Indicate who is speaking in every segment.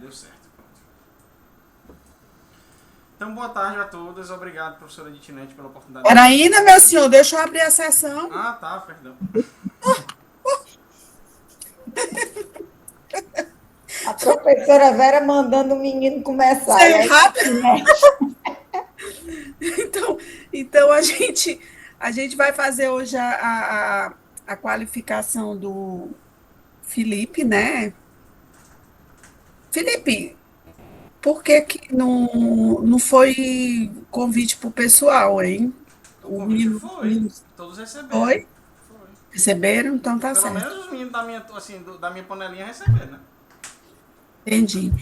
Speaker 1: Deu certo. Então, boa tarde a todas. Obrigado, professora Ditinete, pela oportunidade
Speaker 2: Era
Speaker 1: de
Speaker 2: ainda, meu senhor, deixa eu abrir a sessão.
Speaker 1: Ah, tá, perdão.
Speaker 3: A professora Vera mandando o menino começar, e
Speaker 2: Ser
Speaker 3: aí
Speaker 2: rápido.
Speaker 3: mete.
Speaker 2: Então, então a gente vai fazer hoje a qualificação do Felipe, né? Felipe, por que que não foi convite para o pessoal, hein?
Speaker 1: O
Speaker 2: O
Speaker 1: convite
Speaker 2: menino,
Speaker 1: foi.
Speaker 2: menino
Speaker 1: Todos receberam.
Speaker 2: foi?
Speaker 1: Foi.
Speaker 2: Receberam? Então tá
Speaker 1: Pelo
Speaker 2: certo.
Speaker 1: menos os meninos da minha panelinha receberam, né?
Speaker 2: Entendi.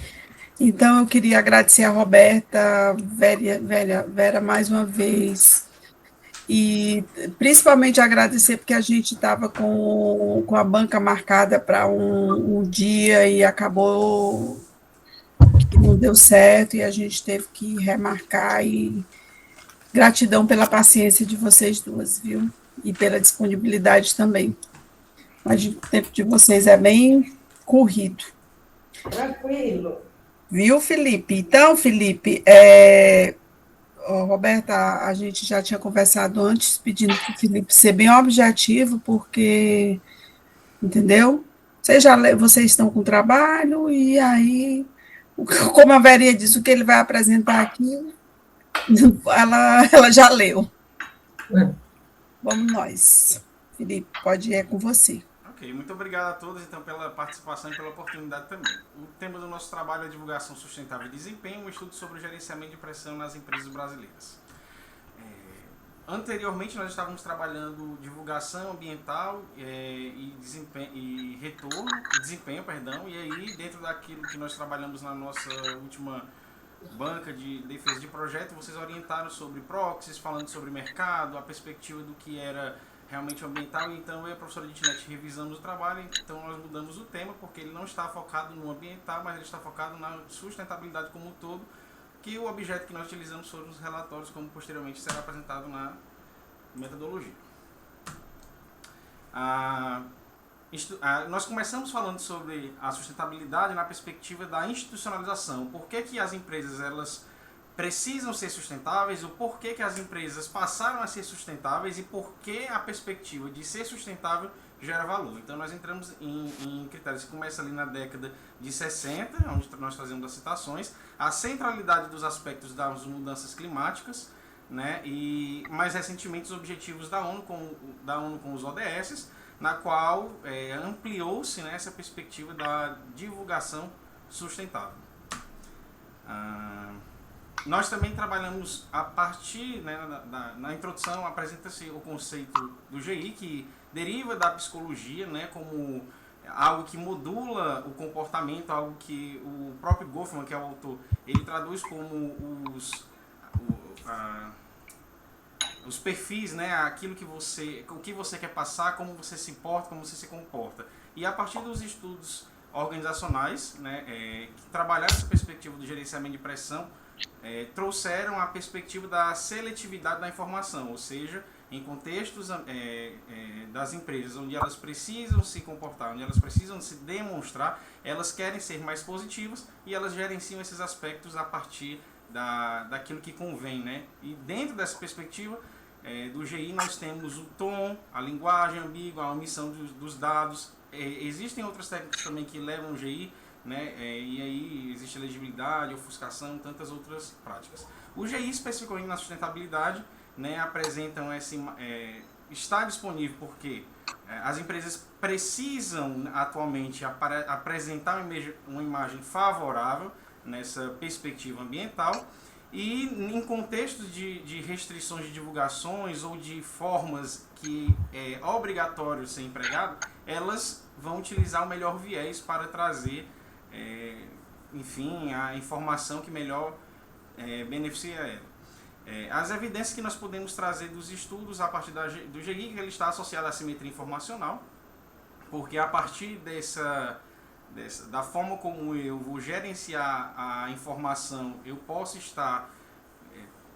Speaker 2: Então, eu queria agradecer a Roberta, Vera, mais uma vez, e principalmente agradecer porque a gente estava com a banca marcada para um dia e acabou que não deu certo e a gente teve que remarcar. E gratidão pela paciência de vocês duas, viu? E pela disponibilidade também. Mas o tempo de vocês é bem corrido.
Speaker 3: Tranquilo.
Speaker 2: Viu, Felipe? Então, Felipe, Ô, Roberta, a gente já tinha conversado antes, pedindo para o Felipe ser bem objetivo, porque, entendeu? Vocês estão com trabalho, e aí, como a Verinha disse, o que ele vai apresentar aqui, ela já leu. Vamos nós. Felipe, pode ir com você.
Speaker 1: Ok, muito obrigado a todos então pela participação e pela oportunidade também. O tema do nosso trabalho é divulgação sustentável e desempenho, um estudo sobre o gerenciamento de pressão nas empresas brasileiras. Anteriormente nós estávamos trabalhando divulgação ambiental e, desempenho, e retorno, e desempenho, perdão, e aí dentro daquilo que nós trabalhamos na nossa última banca de defesa de projeto, vocês orientaram sobre proxies, falando sobre mercado, a perspectiva do que era realmente ambiental, então eu e a professora Ditinete revisamos o trabalho, então nós mudamos o tema, porque ele não está focado no ambiental, mas ele está focado na sustentabilidade como um todo, que o objeto que nós utilizamos foram os relatórios, como posteriormente será apresentado na metodologia. Nós começamos falando sobre a sustentabilidade na perspectiva da institucionalização. Por que, que as empresas elas precisam ser sustentáveis, o porquê que as empresas passaram a ser sustentáveis e por que a perspectiva de ser sustentável gera valor. Então nós entramos em critérios que começam ali na década de 60, onde nós trazemos as citações, a centralidade dos aspectos das mudanças climáticas, né, e mais recentemente os objetivos da ONU com os ODS, na qual ampliou-se, né, essa perspectiva da divulgação sustentável. Nós também trabalhamos a partir, né, na introdução, apresenta-se o conceito do GI, que deriva da psicologia, né, como algo que modula o comportamento, algo que o próprio Goffman, que é o autor, ele traduz como os perfis, né, aquilo que o que você quer passar, como você se importa, como você se comporta. E a partir dos estudos organizacionais, né, que trabalharam essa perspectiva do gerenciamento de pressão, trouxeram a perspectiva da seletividade da informação, ou seja, em contextos das empresas onde elas precisam se comportar, onde elas precisam se demonstrar, elas querem ser mais positivas e elas gerenciam esses aspectos a partir daquilo que convém, né? E dentro dessa perspectiva do GI nós temos o tom, a linguagem ambígua, a omissão dos dados. Existem outras técnicas também que levam o GI, né? E aí existe legibilidade, ofuscação, tantas outras práticas. O GI especificamente na sustentabilidade, né, apresentam está disponível porque as empresas precisam atualmente apresentar uma imagem favorável nessa perspectiva ambiental e em contextos de restrições de divulgações ou de formas que é obrigatório ser empregado, elas vão utilizar o melhor viés para trazer, enfim, a informação que melhor beneficia ela. As evidências que nós podemos trazer dos estudos a partir do GI, ele está associado à assimetria informacional, porque a partir da forma como eu vou gerenciar a informação, eu posso estar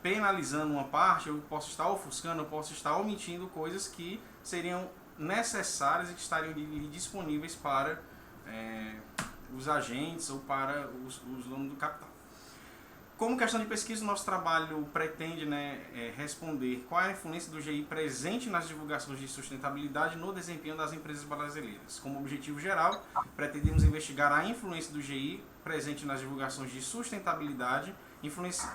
Speaker 1: penalizando uma parte, eu posso estar ofuscando, eu posso estar omitindo coisas que seriam necessárias e que estariam disponíveis para os agentes ou para os donos do capital. Como questão de pesquisa, o nosso trabalho pretende, né, responder qual é a influência do GI presente nas divulgações de sustentabilidade no desempenho das empresas brasileiras. Como objetivo geral, pretendemos investigar a influência do GI presente nas divulgações de sustentabilidade, influencia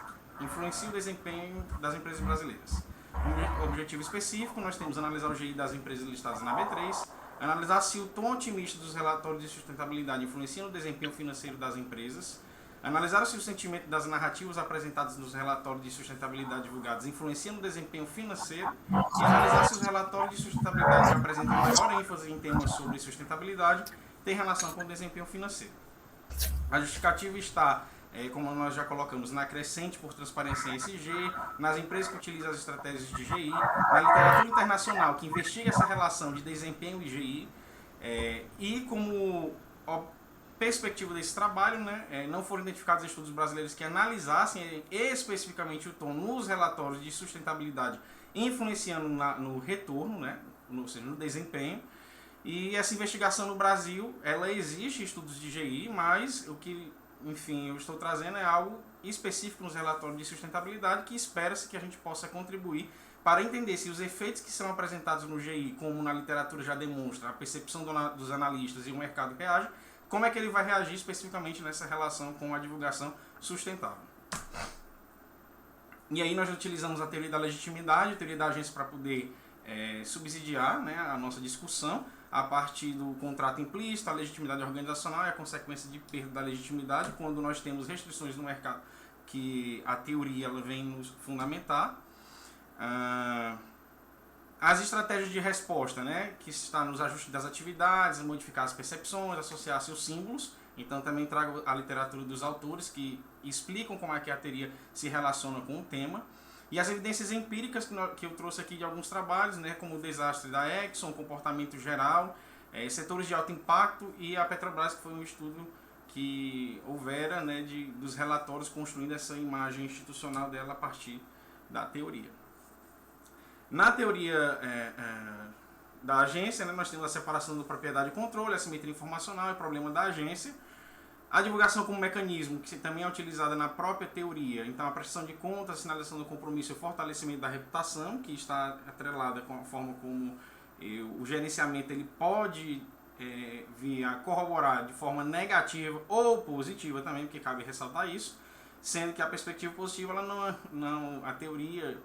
Speaker 1: o desempenho das empresas brasileiras. Como objetivo específico, nós temos analisar o GI das empresas listadas na B3, analisar se o tom otimista dos relatórios de sustentabilidade influencia no desempenho financeiro das empresas, analisar se o sentimento das narrativas apresentadas nos relatórios de sustentabilidade divulgados influencia no desempenho financeiro e analisar se os relatórios de sustentabilidade que apresentam maior ênfase em temas sobre sustentabilidade têm relação com o desempenho financeiro. A justificativa está, como nós já colocamos, na crescente por transparência ESG, nas empresas que utilizam as estratégias de GI, na literatura internacional que investiga essa relação de desempenho e GI, e como perspectiva desse trabalho, né, não foram identificados estudos brasileiros que analisassem especificamente o tom nos relatórios de sustentabilidade, influenciando no retorno, né, ou seja, no desempenho. E essa investigação no Brasil, ela existe estudos de GI, mas o que, enfim, eu estou trazendo é algo específico nos relatórios de sustentabilidade que espera-se que a gente possa contribuir para entender se os efeitos que são apresentados no GI, como na literatura já demonstra, a percepção dos analistas e o mercado reage, como é que ele vai reagir especificamente nessa relação com a divulgação sustentável. E aí nós utilizamos a teoria da legitimidade, a teoria da agência para poder subsidiar, né, a nossa discussão a partir do contrato implícito, a legitimidade organizacional e a consequência de perda da legitimidade, quando nós temos restrições no mercado que a teoria ela vem nos fundamentar. As estratégias de resposta, né, que está nos ajustes das atividades, modificar as percepções, associar seus símbolos. Então também trago a literatura dos autores que explicam como é que a teoria se relaciona com o tema. E as evidências empíricas que eu trouxe aqui de alguns trabalhos, né, como o desastre da Exxon, comportamento geral, setores de alto impacto e a Petrobras, que foi um estudo que houvera, né, dos relatórios construindo essa imagem institucional dela a partir da teoria. Na teoria da agência, né, nós temos a separação da propriedade e controle, a simetria informacional e o problema da agência. A divulgação como mecanismo, que também é utilizada na própria teoria. Então, a prestação de contas, a sinalização do compromisso e o fortalecimento da reputação, que está atrelada com a forma como o gerenciamento ele pode vir a corroborar de forma negativa ou positiva também, porque cabe ressaltar isso, sendo que a perspectiva positiva, a teoria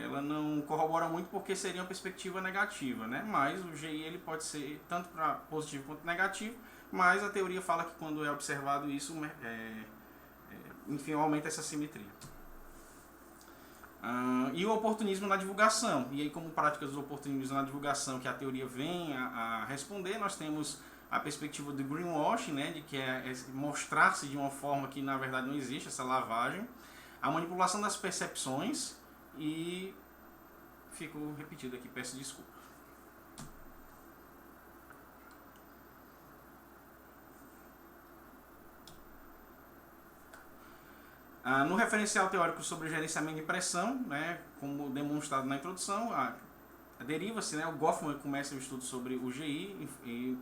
Speaker 1: ela não corrobora muito porque seria uma perspectiva negativa, né? Mas o GI ele pode ser tanto para positivo quanto negativo, mas a teoria fala que quando é observado isso, enfim, aumenta essa simetria. E o oportunismo na divulgação. E aí, como práticas do oportunismo na divulgação que a teoria vem a responder, nós temos a perspectiva do greenwashing, né, de que é mostrar-se de uma forma que na verdade não existe, essa lavagem. A manipulação das percepções e... Fico repetido aqui, peço desculpa. No referencial teórico sobre gerenciamento de pressão, né, como demonstrado na introdução, deriva-se, né, o Goffman começa o estudo sobre o GI e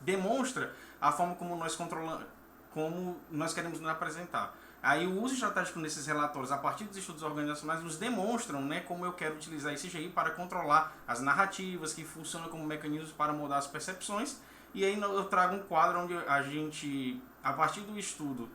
Speaker 1: demonstra a forma como nós controlamos, como nós queremos nos apresentar. Aí o uso estratégico nesses relatórios, a partir dos estudos organizacionais, nos demonstram, né, como eu quero utilizar esse GI para controlar as narrativas, que funcionam como mecanismos para mudar as percepções. E aí eu trago um quadro onde a gente, a partir do estudo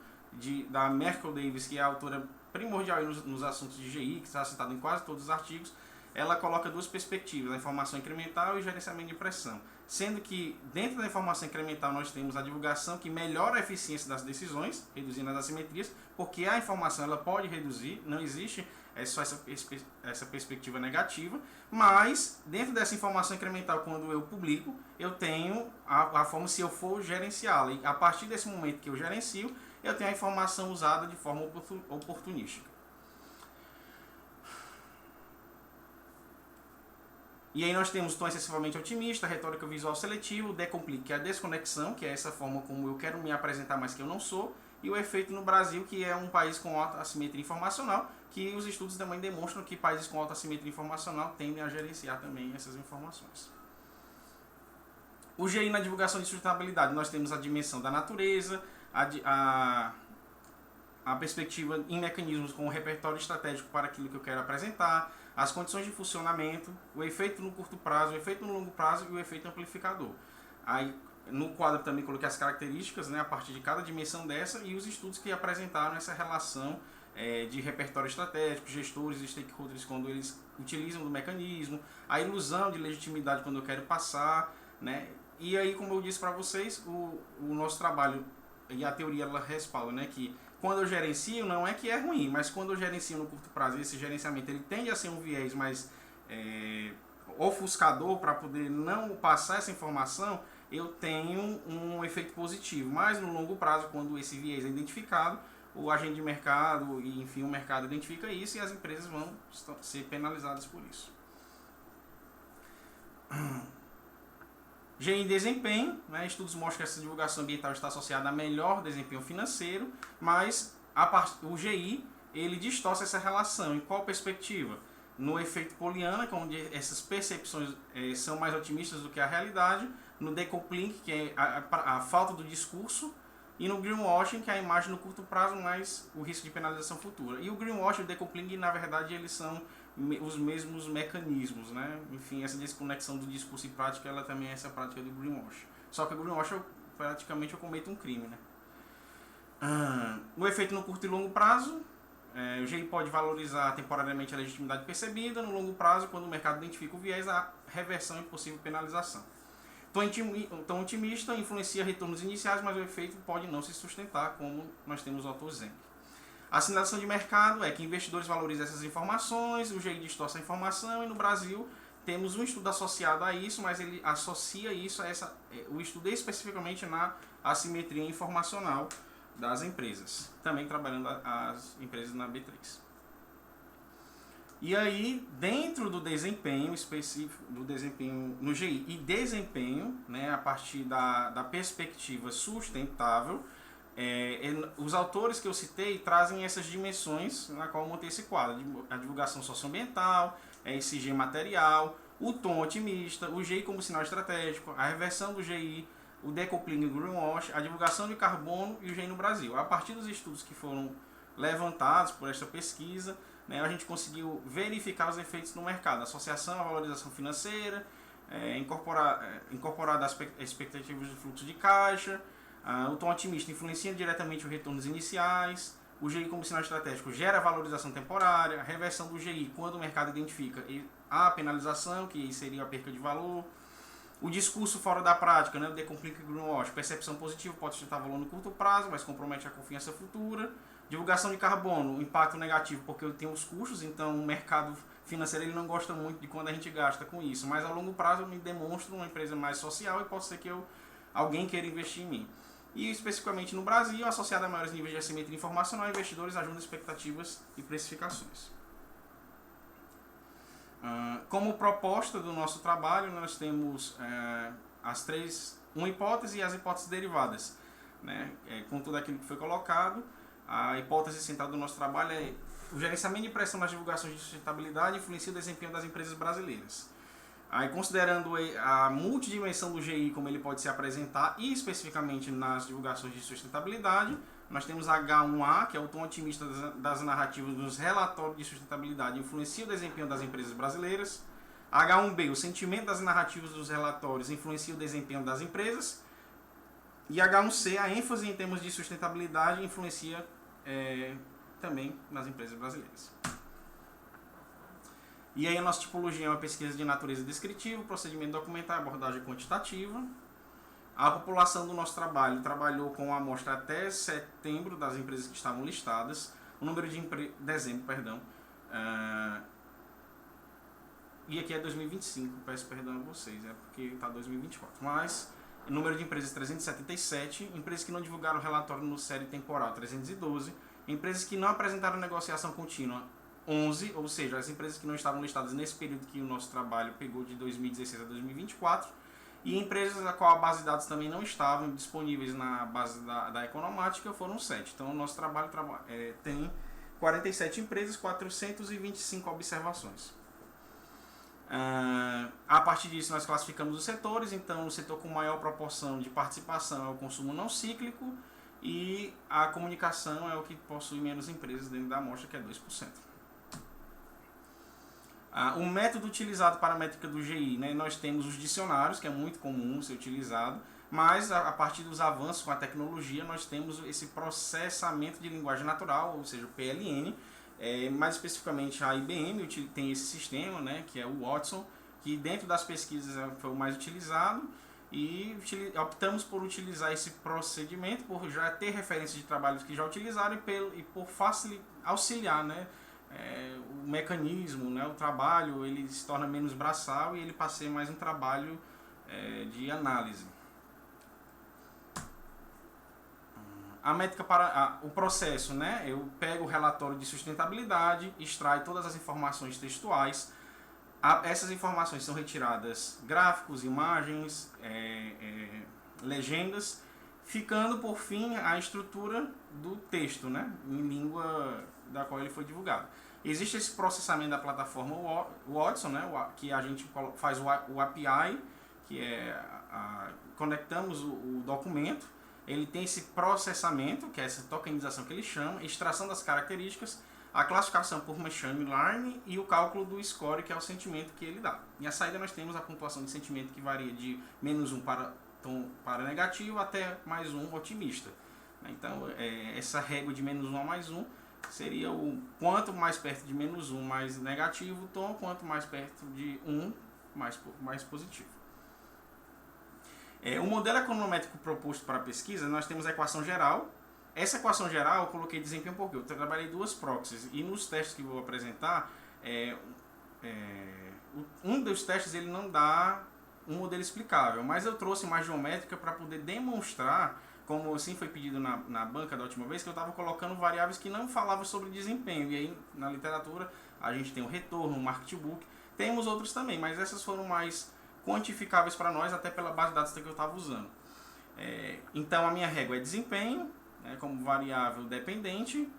Speaker 1: da Merkel Davis, que é a autora primordial nos assuntos de GI, que está citada em quase todos os artigos, ela coloca duas perspectivas, a informação incremental e o gerenciamento de pressão. Sendo que dentro da informação incremental nós temos a divulgação que melhora a eficiência das decisões, reduzindo as assimetrias, porque a informação ela pode reduzir, não existe só essa perspectiva negativa, mas dentro dessa informação incremental, quando eu publico, eu tenho a forma se eu for gerenciá-la. E a partir desse momento que eu gerencio, eu tenho a informação usada de forma oportunística. E aí nós temos o tom excessivamente otimista, retórica visual seletivo, o decomplique, que é a desconexão, que é essa forma como eu quero me apresentar, mas que eu não sou, e o efeito no Brasil, que é um país com alta assimetria informacional, que os estudos também demonstram que países com alta assimetria informacional tendem a gerenciar também essas informações. O GI na divulgação de sustentabilidade, nós temos a dimensão da natureza, a perspectiva em mecanismos com o repertório estratégico para aquilo que eu quero apresentar, as condições de funcionamento, o efeito no curto prazo, o efeito no longo prazo e o efeito amplificador. Aí, no quadro também coloquei as características, né, a partir de cada dimensão dessa e os estudos que apresentaram essa relação de repertório estratégico, gestores e stakeholders quando eles utilizam do mecanismo, a ilusão de legitimidade quando eu quero passar, né? E aí, como eu disse para vocês, o nosso trabalho e a teoria ela respalda, né, que quando eu gerencio, não é que é ruim, mas quando eu gerencio no curto prazo, esse gerenciamento ele tende a ser um viés mais ofuscador para poder não passar essa informação, eu tenho um efeito positivo. Mas no longo prazo, quando esse viés é identificado, o agente de mercado e enfim o mercado identifica isso e as empresas vão ser penalizadas por isso. GI em desempenho, né? Estudos mostram que essa divulgação ambiental está associada a melhor desempenho financeiro, mas o GI ele distorce essa relação. Em qual perspectiva? No efeito Poliana, onde essas percepções são mais otimistas do que a realidade, no decoupling, que é a falta do discurso, e no greenwashing, que é a imagem no curto prazo, mais o risco de penalização futura. E o greenwashing e o decoupling, na verdade, eles são os mesmos mecanismos, né? Enfim, essa desconexão do discurso e prática, ela também é essa prática do greenwashing. Só que o greenwashing, praticamente, eu cometo um crime, né? O efeito no curto e longo prazo, o GI pode valorizar temporariamente a legitimidade percebida, no longo prazo, quando o mercado identifica o viés, a reversão e possível penalização. Tom otimista influencia retornos iniciais, mas o efeito pode não se sustentar, como nós temos o autor exemplo. A sinalização de mercado é que investidores valorizam essas informações, o GI distorce a informação e no Brasil temos um estudo associado a isso, mas ele associa isso a o estudo especificamente na assimetria informacional das empresas, também trabalhando as empresas na B3. E aí, dentro do desempenho específico, do desempenho no GI e desempenho, né, a partir da perspectiva sustentável, os autores que eu citei trazem essas dimensões na qual eu montei esse quadro, a divulgação socioambiental, a ESG material, o tom otimista, o GI como sinal estratégico, a reversão do GI, o decoupling e o greenwash, a divulgação de carbono e o GI no Brasil. A partir dos estudos que foram levantados por esta pesquisa, né, a gente conseguiu verificar os efeitos no mercado, associação à valorização financeira, incorporar as expectativas de fluxo de caixa, o tom otimista influencia diretamente os retornos iniciais, o GI como sinal estratégico gera valorização temporária, a reversão do GI quando o mercado identifica a penalização, que seria a perca de valor, o discurso fora da prática, né, o decoupling e greenwash, percepção positiva pode sustentar valor no curto prazo, mas compromete a confiança futura. Divulgação de carbono, impacto negativo porque eu tenho os custos, então o mercado financeiro ele não gosta muito de quando a gente gasta com isso, mas a longo prazo eu me demonstro uma empresa mais social e pode ser que alguém queira investir em mim. E especificamente no Brasil, associado a maiores níveis de assimetria informacional, investidores ajudam expectativas e precificações. Como proposta do nosso trabalho, nós temos uma hipótese e as hipóteses derivadas, né? Com tudo aquilo que foi colocado. A hipótese central do nosso trabalho é o gerenciamento de pressão nas divulgações de sustentabilidade influencia o desempenho das empresas brasileiras. Aí, considerando a multidimensão do GI, como ele pode se apresentar, e especificamente nas divulgações de sustentabilidade, nós temos H1A, que é o tom otimista das narrativas dos relatórios de sustentabilidade, influencia o desempenho das empresas brasileiras. H1B, o sentimento das narrativas dos relatórios influencia o desempenho das empresas. E H1C, a ênfase em termos de sustentabilidade influencia também nas empresas brasileiras. E aí a nossa tipologia é uma pesquisa de natureza descritiva, procedimento documentar, abordagem quantitativa. A população do nosso trabalho trabalhou com a amostra até setembro das empresas que estavam listadas. O número de dezembro, perdão. E aqui é 2025, peço perdão a vocês, porque está 2024. Mas o número de empresas 377, empresas que não divulgaram o relatório no série temporal 312, empresas que não apresentaram negociação contínua 11, ou seja, as empresas que não estavam listadas nesse período que o nosso trabalho pegou de 2016 a 2024, e empresas a qual a base de dados também não estavam disponíveis na base da Economática foram 7. Então o nosso trabalho tem 47 empresas, 425 observações. A partir disso nós classificamos os setores, então o setor com maior proporção de participação é o consumo não cíclico e a comunicação é o que possui menos empresas dentro da amostra, que é 2%. O método utilizado para a métrica do GI, né, nós temos os dicionários, que é muito comum ser utilizado, mas a partir dos avanços com a tecnologia nós temos esse processamento de linguagem natural, ou seja, o PLN, mais especificamente a IBM tem esse sistema, né, que é o Watson, que dentro das pesquisas foi o mais utilizado, e optamos por utilizar esse procedimento, por já ter referências de trabalhos que já utilizaram e por auxiliar, né, o mecanismo, né, o trabalho, ele se torna menos braçal e ele passa a ser mais um trabalho de análise. A métrica para o processo, né, eu pego o relatório de sustentabilidade, extraio todas as informações textuais. Essas informações são retiradas gráficos, imagens, legendas, ficando por fim a estrutura do texto, né, em língua da qual ele foi divulgado. Existe esse processamento da plataforma Watson, né, que a gente faz o API, que conectamos o documento, ele tem esse processamento, que é essa tokenização que ele chama, extração das características, a classificação por machine learning e o cálculo do score, que é o sentimento que ele dá. E a saída nós temos a pontuação de sentimento que varia de -1 para negativo até +1 otimista. Então, essa régua de -1 a +1 seria o quanto mais perto de -1 mais negativo o tom, quanto mais perto de 1 mais positivo. O modelo econométrico proposto para a pesquisa, nós temos a equação geral. Essa equação geral eu coloquei desempenho porque eu trabalhei 2 proxies e nos testes que vou apresentar, um dos testes ele não dá um modelo explicável, mas eu trouxe mais geométrica para poder demonstrar, como assim foi pedido na banca da última vez, que eu estava colocando variáveis que não falavam sobre desempenho. E aí na literatura a gente tem o retorno, o market book, temos outros também, mas essas foram mais quantificáveis para nós, até pela base de dados que eu estava usando. Então a minha régua é desempenho, né, como variável dependente,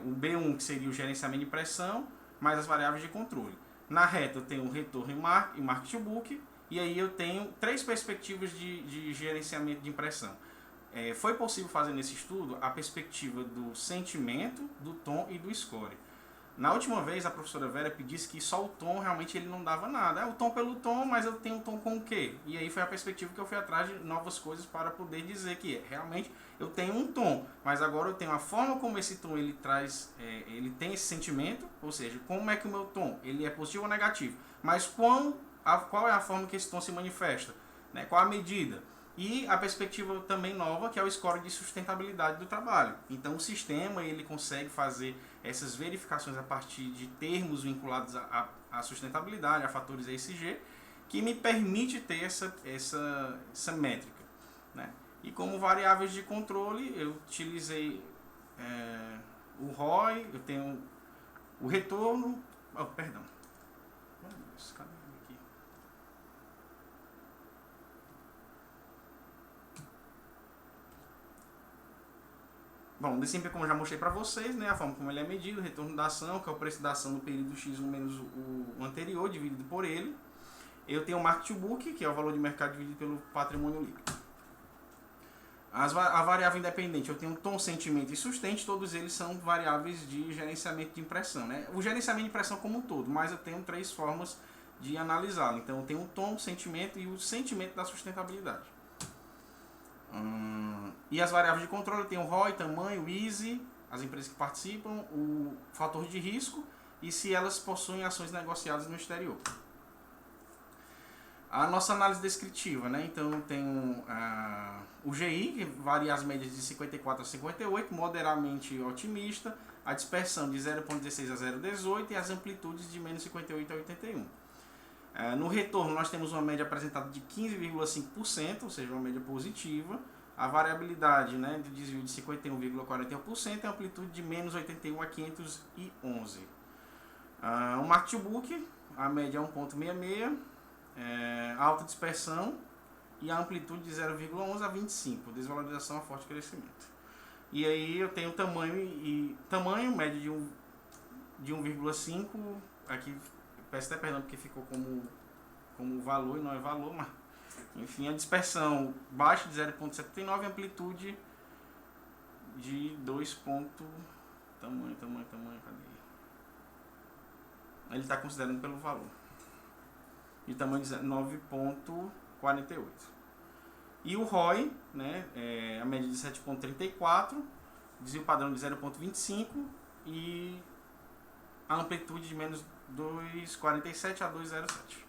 Speaker 1: o B1 que seria o gerenciamento de pressão, mais as variáveis de controle. Na reta eu tenho o retorno e market book, e aí eu tenho 3 perspectivas de gerenciamento de impressão. Foi possível fazer nesse estudo a perspectiva do sentimento, do tom e do score. Na última vez a professora Vera disse que só o tom realmente ele não dava nada. O tom pelo tom, mas eu tenho um tom com o quê? E aí foi a perspectiva que eu fui atrás de novas coisas para poder dizer que realmente eu tenho um tom, mas agora eu tenho a forma como esse tom ele traz, ele tem esse sentimento, ou seja, como é que o meu tom ele é positivo ou negativo, mas qual é a forma que esse tom se manifesta, né? Qual a medida? E a perspectiva também nova, que é o score de sustentabilidade do trabalho. Então o sistema ele consegue fazer essas verificações a partir de termos vinculados à sustentabilidade, a fatores ESG, que me permite ter essa métrica, né? E como variáveis de controle, eu utilizei o ROI, eu tenho o retorno... perdão. Cadê ele aqui? Bom, o desempenho, como eu já mostrei para vocês, né, a forma como ele é medido, o retorno da ação, que é o preço da ação no período X1 menos o anterior, dividido por ele. Eu tenho o market book, que é o valor de mercado dividido pelo patrimônio líquido. A variável independente, eu tenho tom, sentimento e sustente, todos eles são variáveis de gerenciamento de impressão, né? O gerenciamento de impressão como um todo, mas eu tenho 3 formas de analisá-lo. Então eu tenho o tom, o sentimento e o sentimento da sustentabilidade. E as variáveis de controle, eu tenho o ROI, tamanho, o EASY, as empresas que participam, o fator de risco e se elas possuem ações negociadas no exterior. A nossa análise descritiva, né? Então eu tenho o GI, que varia as médias de 54 a 58, moderadamente otimista, a dispersão de 0,16 a 0,18 e as amplitudes de menos 58 a 81. No retorno nós temos uma média apresentada de 15,5%, ou seja, uma média positiva. A variabilidade, né, de desvio de 51,41% e a amplitude de menos 81 a 511. O market book, a média é 1,66, alta dispersão e a amplitude de 0,11 a 25, desvalorização a forte crescimento. E aí eu tenho tamanho médio de 1,5, aqui peço até perdão porque ficou como valor e não é valor, mas enfim, a dispersão baixa de 0,79 e amplitude de 2 tamanho, cadê? Ele está considerando pelo valor. De tamanho de 9,48. E o ROI, né, a média de 7,34, desvio padrão de 0,25 e a amplitude de menos 2,47 a 2,07.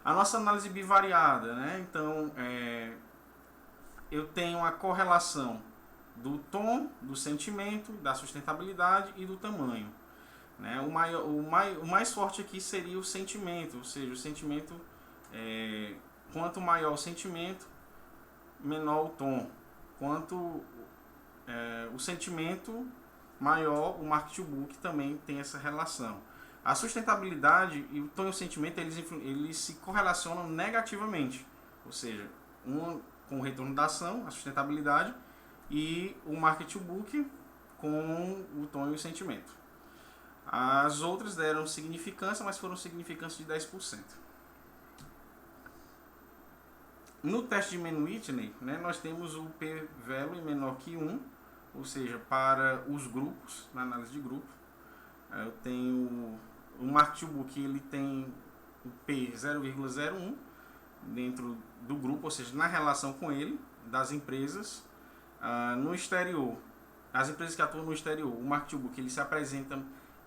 Speaker 1: A nossa análise bivariada, né, então eu tenho a correlação do tom, do sentimento, da sustentabilidade e do tamanho. Né? O mais forte aqui seria o sentimento, ou seja, o sentimento, quanto maior o sentimento, menor o tom. Quanto o sentimento maior, o market to book também tem essa relação. A sustentabilidade e o tom e o sentimento eles se correlacionam negativamente, ou seja, um com o retorno da ação, a sustentabilidade, e o market to book com o tom e o sentimento. As outras deram significância, mas foram significâncias de 10%. No teste de Mann-Whitney, né, nós temos o p-value menor que 1, ou seja, para os grupos, na análise de grupo. Eu tenho o market to book, ele tem o p 0,01 dentro do grupo, ou seja, na relação com ele, das empresas. No exterior, as empresas que atuam no exterior, o market to book, ele se apresenta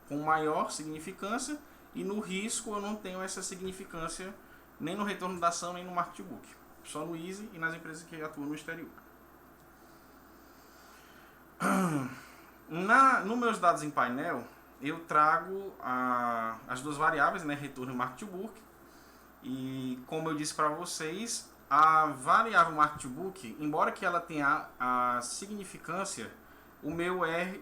Speaker 1: com maior significância, e no risco eu não tenho essa significância nem no retorno da ação nem no market to book, só no easy e nas empresas que atuam no exterior. Nos meus dados em painel eu trago as duas variáveis, né, retorno e market to book, e como eu disse para vocês, a variável market to book, embora que ela tenha a significância, o meu R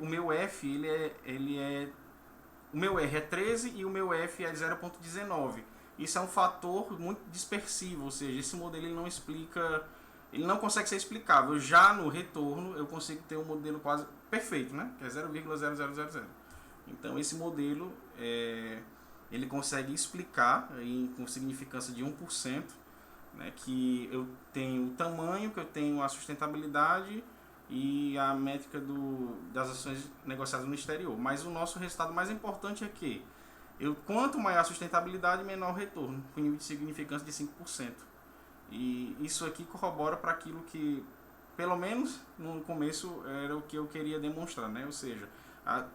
Speaker 1: é 13 e o meu F é 0,19. Isso é um fator muito dispersivo, ou seja, esse modelo ele não explica, ele não consegue ser explicável. Já no retorno eu consigo ter um modelo quase perfeito, né? Que é 0,0000. Então esse modelo ele consegue explicar com significância de 1%, né, que eu tenho o tamanho, que eu tenho a sustentabilidade e a métrica das ações negociadas no exterior. Mas o nosso resultado mais importante é que quanto maior a sustentabilidade, menor o retorno, com nível de significância de 5%. E isso aqui corrobora para aquilo que, pelo menos no começo, era o que eu queria demonstrar, né? Ou seja,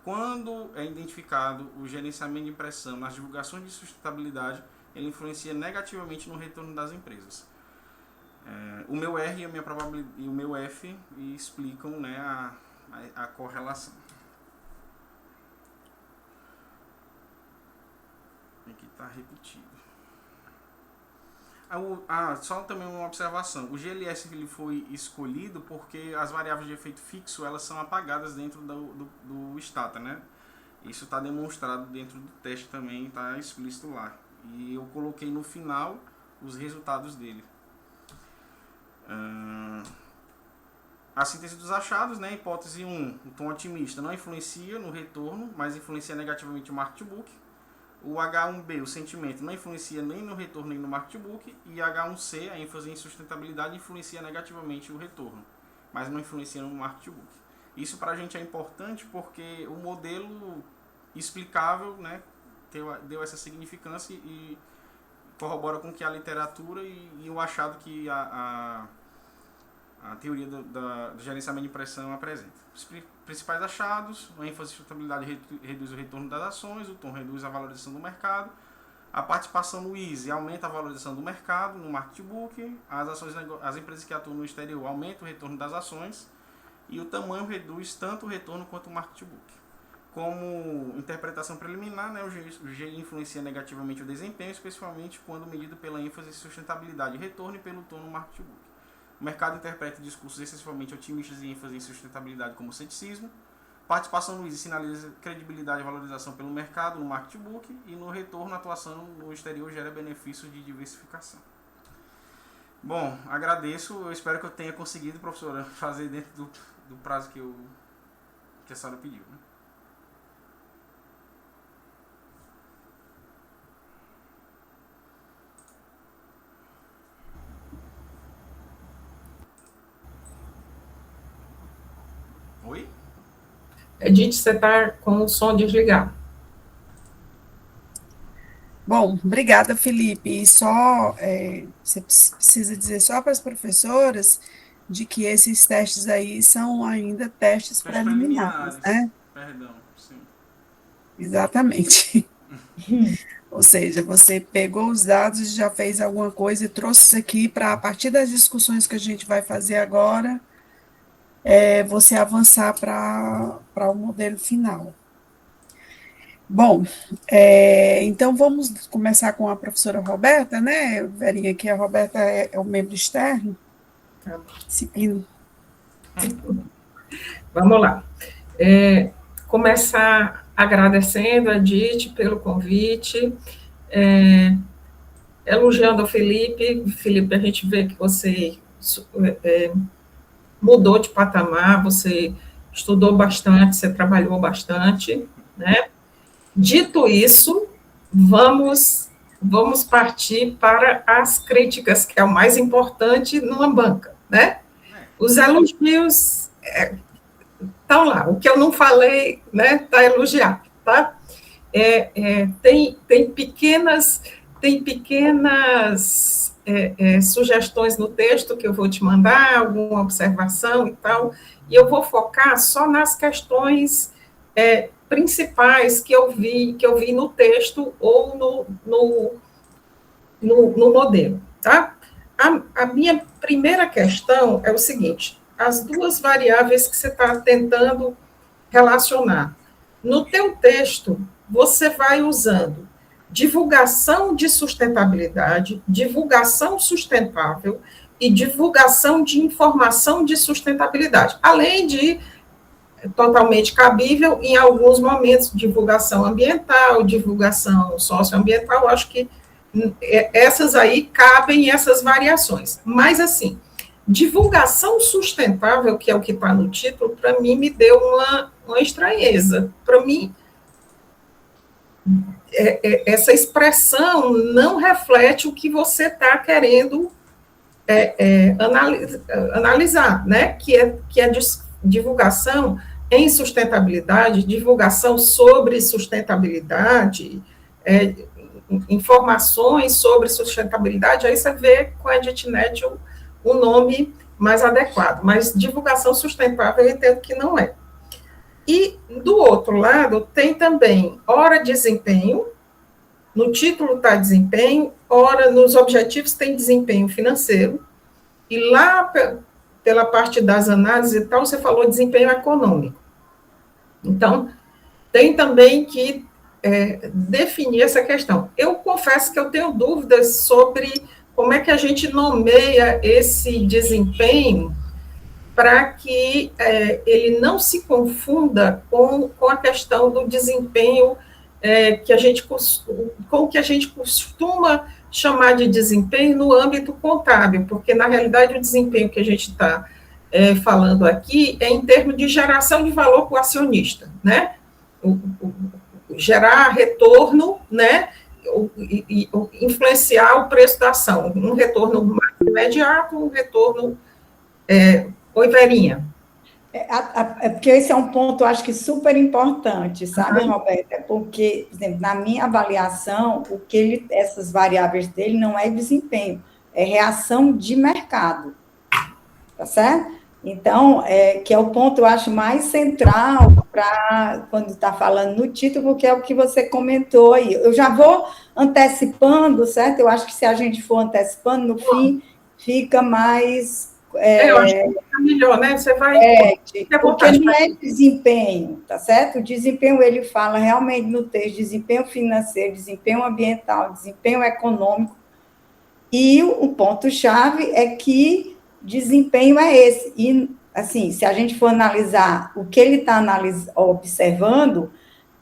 Speaker 1: quando é identificado o gerenciamento de impressão nas divulgações de sustentabilidade, ele influencia negativamente no retorno das empresas. O meu R e a minha probabilidade e o meu F explicam, né, a correlação. Aqui está repetido. Só também uma observação. O GLS ele foi escolhido porque as variáveis de efeito fixo elas são apagadas dentro do Stata, né? Isso está demonstrado dentro do teste também, está explícito lá. E eu coloquei no final os resultados dele. A síntese dos achados, né? Hipótese 1, o tom otimista não influencia no retorno, mas influencia negativamente o market to book. O H1B, o sentimento, não influencia nem no retorno nem no market to book. E H1C, a ênfase em sustentabilidade, influencia negativamente o retorno, mas não influencia no market to book. Isso para a gente é importante porque o modelo explicável, né, deu essa significância e corrobora com que a literatura e o achado que a teoria do gerenciamento de impressão apresenta. Os principais achados: a ênfase em sustentabilidade reduz o retorno das ações, o tom reduz a valorização do mercado, a participação no easy aumenta a valorização do mercado no market to book, as empresas que atuam no exterior aumentam o retorno das ações, e o tamanho reduz tanto o retorno quanto o market to book. Como interpretação preliminar, né, o G influencia negativamente o desempenho, especialmente quando medido pela ênfase em sustentabilidade e retorno e pelo tom no market to book. O mercado interpreta discursos excessivamente otimistas e ênfase em sustentabilidade como ceticismo. Participação no easy sinaliza credibilidade e valorização pelo mercado no market to book, e no retorno a atuação no exterior gera benefícios de diversificação. Bom, agradeço, eu espero que eu tenha conseguido, professora, fazer dentro do prazo que a senhora pediu, né? Oi?
Speaker 4: Edith, você está com o som desligado.
Speaker 2: Bom, obrigada, Felipe. E só, você precisa dizer só para as professoras de que esses testes aí são ainda testes
Speaker 1: Testes
Speaker 2: preliminares,
Speaker 1: preliminares.
Speaker 2: né?
Speaker 1: Perdão, sim.
Speaker 2: Exatamente. Ou seja, você pegou os dados e já fez alguma coisa e trouxe isso aqui para, a partir das discussões que a gente vai fazer agora, você avançar para o modelo final. Bom, então vamos começar com a professora Roberta, né, Verinha, que a Roberta é o membro externo.
Speaker 4: Tá.
Speaker 2: Disciplina.
Speaker 4: Vamos lá. Começar agradecendo a Edith pelo convite, elogiando o Felipe. Felipe, a gente vê que você mudou de patamar, você estudou bastante, você trabalhou bastante, né? Dito isso, vamos partir para as críticas, que é o mais importante numa banca, né? Os elogios estão lá. O que eu não falei, né, está elogiado, tá? Tem pequenas sugestões no texto que eu vou te mandar, alguma observação e tal, e eu vou focar só nas questões principais que eu vi no texto ou no modelo, tá? A minha primeira questão é o seguinte: as duas variáveis que você está tentando relacionar. No teu texto, você vai usando divulgação de sustentabilidade, divulgação sustentável e divulgação de informação de sustentabilidade, além de totalmente cabível, em alguns momentos, divulgação ambiental, divulgação socioambiental, acho que essas aí cabem essas variações. Mas, assim, divulgação sustentável, que é o que está no título, para mim me deu uma estranheza. Para mim, essa expressão não reflete o que você está querendo analisar, né? Que é divulgação em sustentabilidade, divulgação sobre sustentabilidade, informações sobre sustentabilidade, aí você vê com a EditNet o nome mais adequado, mas divulgação sustentável eu entendo que não é. E, do outro lado, tem também hora desempenho, no título está desempenho, hora nos objetivos tem desempenho financeiro, e lá pela parte das análises e tal, você falou desempenho econômico. Então, tem também que definir essa questão. Eu confesso que eu tenho dúvidas sobre como é que a gente nomeia esse desempenho para que ele não se confunda com a questão do desempenho com o que a gente costuma chamar de desempenho no âmbito contábil, porque, na realidade, o desempenho que a gente está falando aqui é em termos de geração de valor para o acionista, né? Gerar retorno, né? E influenciar o preço da ação, um retorno mais imediato, um retorno... Oi, Verinha.
Speaker 3: Porque esse é um ponto, eu acho que super importante, sabe, Roberta? Porque, por exemplo, na minha avaliação, essas variáveis dele não é desempenho, é reação de mercado, tá certo? Então, que é o ponto, eu acho, mais central para quando está falando no título, porque é o que você comentou aí. Eu já vou antecipando, certo? Eu acho que se a gente for antecipando, no fim, fica mais...
Speaker 4: eu acho que fica melhor, né? Você vai...
Speaker 3: porque não é desempenho, tá certo? O desempenho, ele fala realmente no texto, desempenho financeiro, desempenho ambiental, desempenho econômico, e o ponto-chave é que desempenho é esse. E, assim, se a gente for analisar o que ele está observando,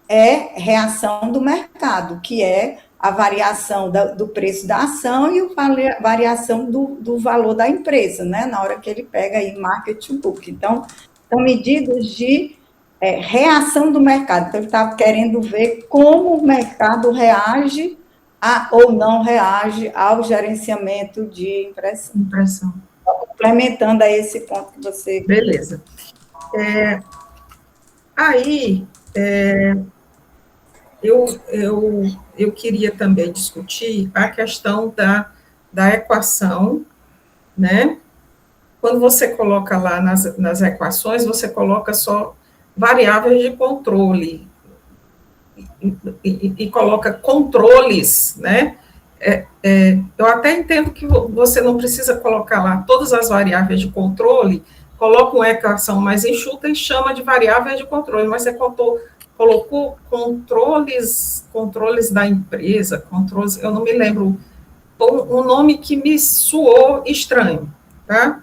Speaker 3: é reação do mercado, que é a variação do preço da ação e a variação do valor da empresa, né? Na hora que ele pega aí market to book. Então, são medidas de reação do mercado. Então, ele está querendo ver como o mercado reage ou não reage ao gerenciamento de impressão. Complementando a esse ponto que você...
Speaker 4: Beleza. Aí, eu queria também discutir a questão da equação, né? Quando você coloca lá nas equações, você coloca só variáveis de controle e coloca controles, né? Eu até entendo que você não precisa colocar lá todas as variáveis de controle, coloca uma equação mais enxuta e chama de variáveis de controle, mas você colocou controles da empresa, controles, eu não me lembro, um nome que me soou estranho, tá?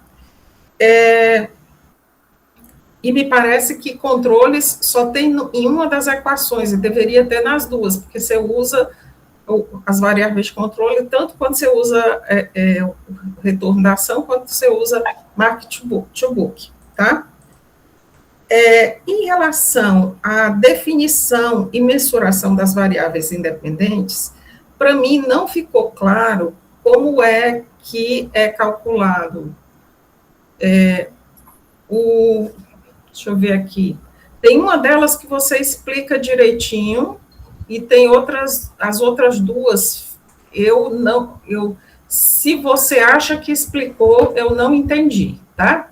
Speaker 4: E me parece que controles só tem em uma das equações, e deveria ter nas duas, porque você usa as variáveis de controle, tanto quando você usa o retorno da ação, quanto você usa mark to book, tá? Em relação à definição e mensuração das variáveis independentes, para mim não ficou claro como é que é calculado deixa eu ver aqui, tem uma delas que você explica direitinho, e tem as outras duas, se você acha que explicou, eu não entendi, tá?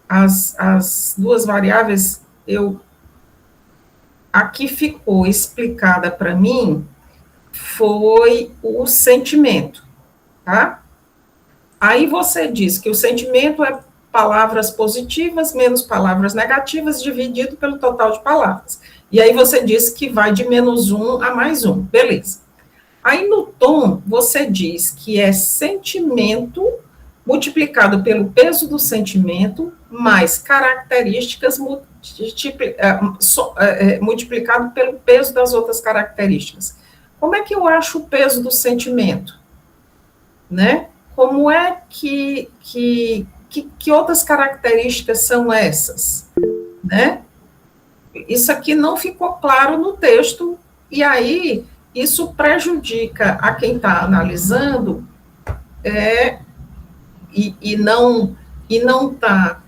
Speaker 4: As duas variáveis, a que ficou explicada para mim foi o sentimento, tá? Aí você diz que o sentimento é palavras positivas menos palavras negativas dividido pelo total de palavras. E aí você diz que vai de -1 a +1, beleza. Aí no tom, você diz que é sentimento multiplicado pelo peso do sentimento mais características multiplicado pelo peso das outras características. Como é que eu acho o peso do sentimento? Né? Como é que outras características são essas? Né? Isso aqui não ficou claro no texto, e aí isso prejudica a quem está analisando e não está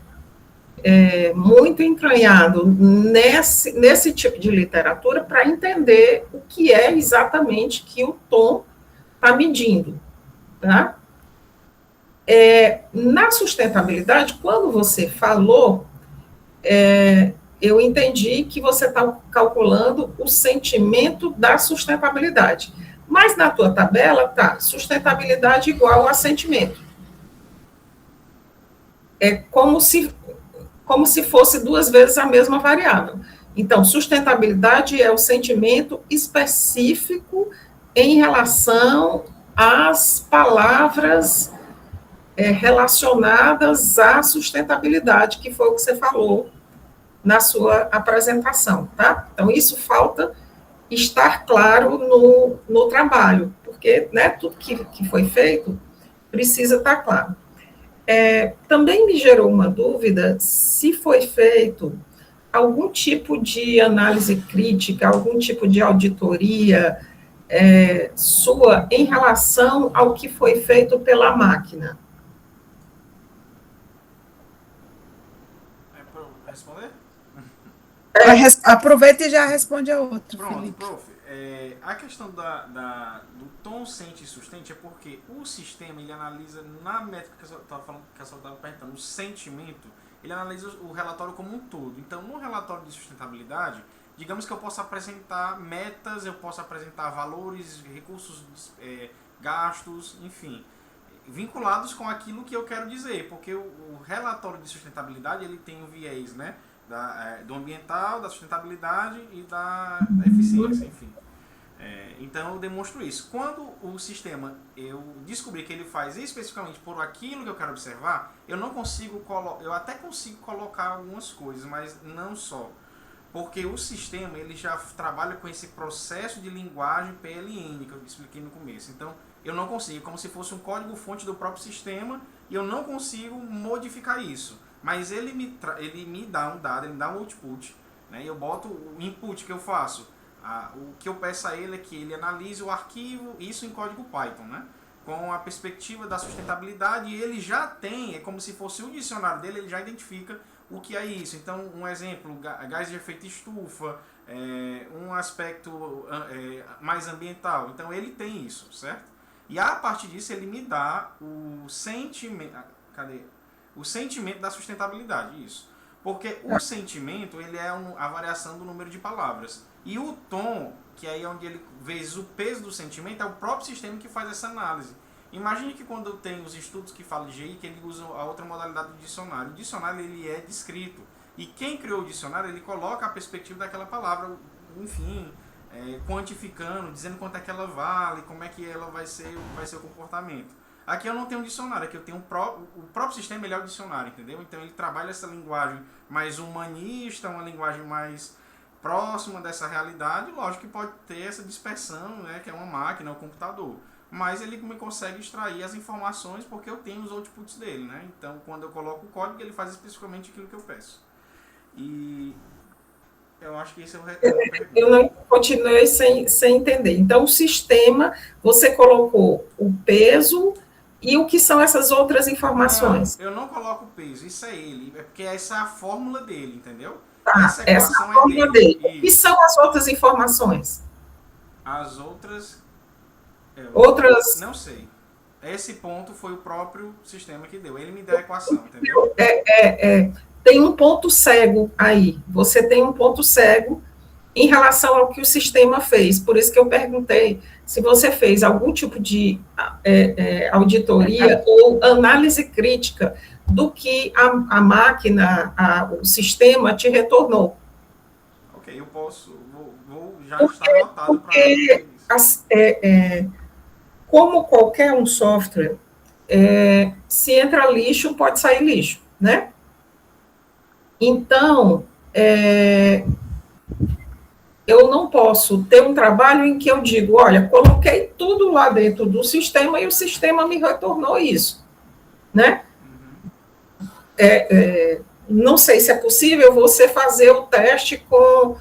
Speaker 4: muito entranhado nesse tipo de literatura para entender o que é exatamente que o tom está medindo. Tá? Na sustentabilidade, quando você falou, eu entendi que você está calculando o sentimento da sustentabilidade. Mas na tua tabela tá sustentabilidade igual a sentimento. É como se fosse duas vezes a mesma variável. Então, sustentabilidade é o sentimento específico em relação às palavras relacionadas à sustentabilidade, que foi o que você falou na sua apresentação, tá? Então, isso falta estar claro no trabalho, porque, né, tudo que foi feito precisa estar claro. Também me gerou uma dúvida se foi feito algum tipo de análise crítica, algum tipo de auditoria sua em relação ao que foi feito pela máquina.
Speaker 1: Responder?
Speaker 2: Aproveita e já responde a outra,
Speaker 1: Pronto,
Speaker 2: Felipe.
Speaker 1: prof. A questão do tom sente e sustente é porque o sistema, ele analisa, na métrica que a senhora estava perguntando, o sentimento, ele analisa o relatório como um todo. Então, no relatório de sustentabilidade, digamos que eu possa apresentar metas, eu posso apresentar valores, recursos gastos, enfim, vinculados com aquilo que eu quero dizer, porque o relatório de sustentabilidade, ele tem o viés, né, do ambiental, da sustentabilidade e da eficiência, enfim. Então eu demonstro isso. Quando o sistema, eu descobri que ele faz especificamente por aquilo que eu quero observar, eu não consigo eu até consigo colocar algumas coisas, mas não só. Porque o sistema, ele já trabalha com esse processo de linguagem PLN, que eu expliquei no começo. Então, eu não consigo, como se fosse um código-fonte do próprio sistema, e eu não consigo modificar isso. Mas ele me dá um dado, ele me dá um output, né? E eu boto o input que eu faço. O que eu peço a ele é que ele analise o arquivo, isso em código Python, né? com a perspectiva da sustentabilidade, e ele já tem, é como se fosse o dicionário dele, ele já identifica o que é isso. Então, um exemplo, gás de efeito estufa, um aspecto mais ambiental. Então, ele tem isso, certo? E a partir disso, ele me dá o sentimento... Cadê? O sentimento da sustentabilidade, isso. Porque o sentimento, ele é a variação do número de palavras. E o tom, que aí é onde ele vezes o peso do sentimento, é o próprio sistema que faz essa análise. Imagine que quando tem os estudos que falam de GI, que ele usa a outra modalidade do dicionário. O dicionário, ele é descrito. E quem criou o dicionário, ele coloca a perspectiva daquela palavra, enfim, quantificando, dizendo quanto é que ela vale, como é que ela vai ser o comportamento. Aqui eu não tenho um dicionário, aqui eu tenho o próprio sistema, ele é o dicionário, entendeu? Então ele trabalha essa linguagem mais humanista, uma linguagem mais próxima dessa realidade. Lógico que pode ter essa dispersão, né, que é uma máquina, um computador. Mas ele me consegue extrair as informações porque eu tenho os outputs dele, né? Então quando eu coloco o código, ele faz especificamente aquilo que eu peço. E eu acho que esse é o retorno.
Speaker 4: Eu não continuei sem entender. Então, o sistema, você colocou o peso e o que são essas outras informações?
Speaker 1: Não, eu não coloco o peso, isso é ele. É porque essa é a fórmula dele, entendeu?
Speaker 4: Tá, essa é a fórmula dele. O que são as outras informações?
Speaker 1: As outras...
Speaker 4: Outras...
Speaker 1: Não sei. Esse ponto foi o próprio sistema que deu. Ele me deu a equação, entendeu?
Speaker 4: Tem um ponto cego aí. Você tem um ponto cego em relação ao que o sistema fez. Por isso que eu perguntei se você fez algum tipo de auditoria ou análise crítica do que a máquina, o sistema te retornou.
Speaker 1: Ok, eu posso, vou já estar anotado para isso.
Speaker 4: Como qualquer um software, se entra lixo, pode sair lixo, né? Então, eu não posso ter um trabalho em que eu digo, olha, coloquei tudo lá dentro do sistema e o sistema me retornou isso, né? Não sei se é possível você fazer o teste com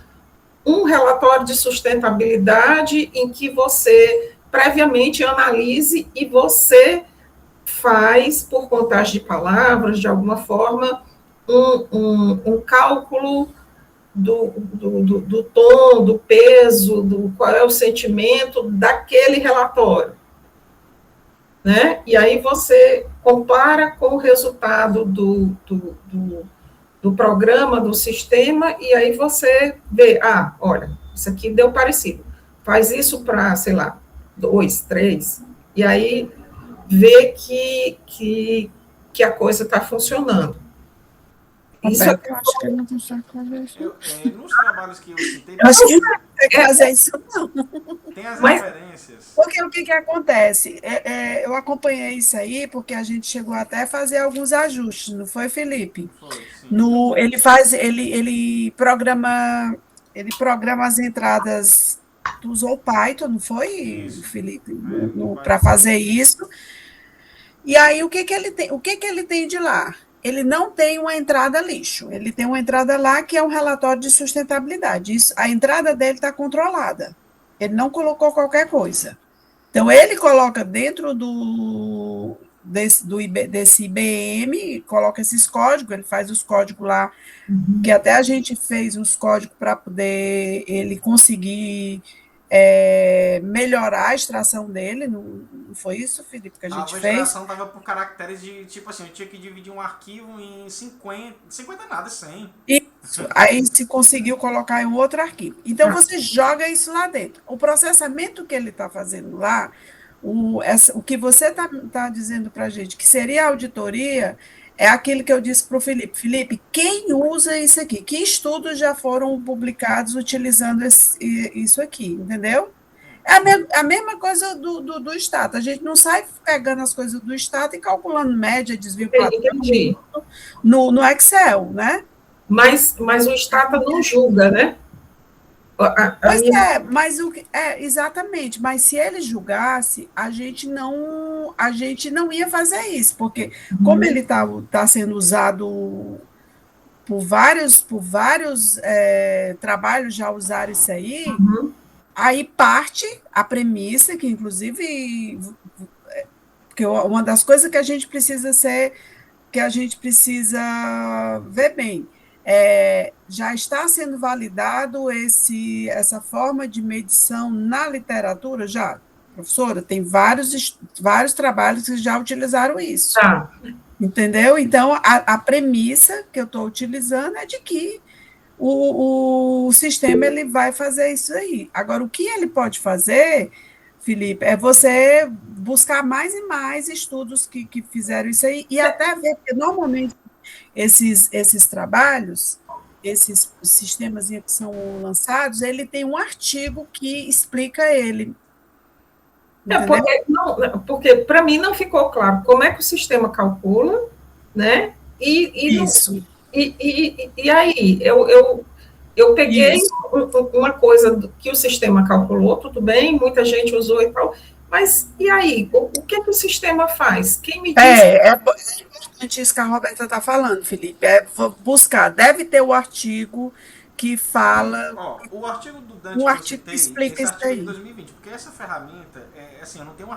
Speaker 4: um relatório de sustentabilidade em que você previamente analise e você faz, por contagem de palavras, de alguma forma, um cálculo do tom, do peso, qual é o sentimento daquele relatório, né? E aí você compara com o resultado do programa, do sistema, e aí você vê, olha, isso aqui deu parecido. Faz isso para, sei lá, 2, 3, e aí vê que a coisa está funcionando.
Speaker 2: Isso eu acho que ele não consegue fazer isso.
Speaker 1: Nos trabalhos que eu citei...
Speaker 2: Eu acho que não consegue fazer isso, não.
Speaker 1: Tem as referências.
Speaker 2: Porque o que acontece? Eu acompanhei isso aí, porque a gente chegou até a fazer alguns ajustes, não foi, Felipe?
Speaker 1: Foi, sim.
Speaker 2: Ele programa as entradas. Tu usou o Python, não foi, isso, Felipe? Para fazer isso. E aí, o que ele tem de lá? Ele não tem uma entrada lixo, ele tem uma entrada lá que é um relatório de sustentabilidade. A entrada dele está controlada. Ele não colocou qualquer coisa. Então, ele coloca dentro desse IBM, coloca esses códigos, ele faz os códigos lá, que até a gente fez os códigos para poder ele conseguir melhorar a extração dele. Não foi isso, Felipe, que a gente fez?
Speaker 1: A extração estava por caracteres de, tipo assim, eu tinha que dividir um arquivo em 50 nada, 100.
Speaker 2: Isso, aí se conseguiu colocar em um outro arquivo. Então, você joga isso lá dentro. O processamento que ele está fazendo lá, o que você está dizendo para a gente, que seria a auditoria, é aquilo que eu disse para o Felipe. Felipe, quem usa isso aqui? Que estudos já foram publicados utilizando isso aqui, entendeu? É a mesma coisa do Estado. A gente não sai pegando as coisas do Estado e calculando média, desvio no Excel, né?
Speaker 4: Mas o Estado não julga, né?
Speaker 2: Exatamente. Mas se ele julgasse, a gente não ia fazer isso, porque como ele tá sendo usado por vários trabalhos, já usaram isso aí, aí parte a premissa, que inclusive porque uma das coisas que a gente precisa ver bem. Já está sendo validado essa forma de medição na literatura? Já, professora, tem vários trabalhos que já utilizaram isso.
Speaker 4: Tá.
Speaker 2: Entendeu? Então, a premissa que eu estou utilizando é de que o sistema ele vai fazer isso aí. Agora, o que ele pode fazer, Felipe, é você buscar mais e mais estudos que fizeram isso aí, e até ver, porque normalmente esses trabalhos, esses sistemas que são lançados, ele tem um artigo que explica ele.
Speaker 4: Porque para mim não ficou claro como é que o sistema calcula, né?
Speaker 2: Isso.
Speaker 4: E aí, eu peguei uma coisa que o sistema calculou, tudo bem, muita gente usou e tal, mas e aí? O que o sistema faz? Quem me diz?
Speaker 2: É importante isso que a Roberta está falando, Felipe. Buscar. Deve ter o artigo que fala.
Speaker 1: O artigo do Dante
Speaker 2: que explica isso aí.
Speaker 1: De 2020, porque essa ferramenta, assim, eu não tenho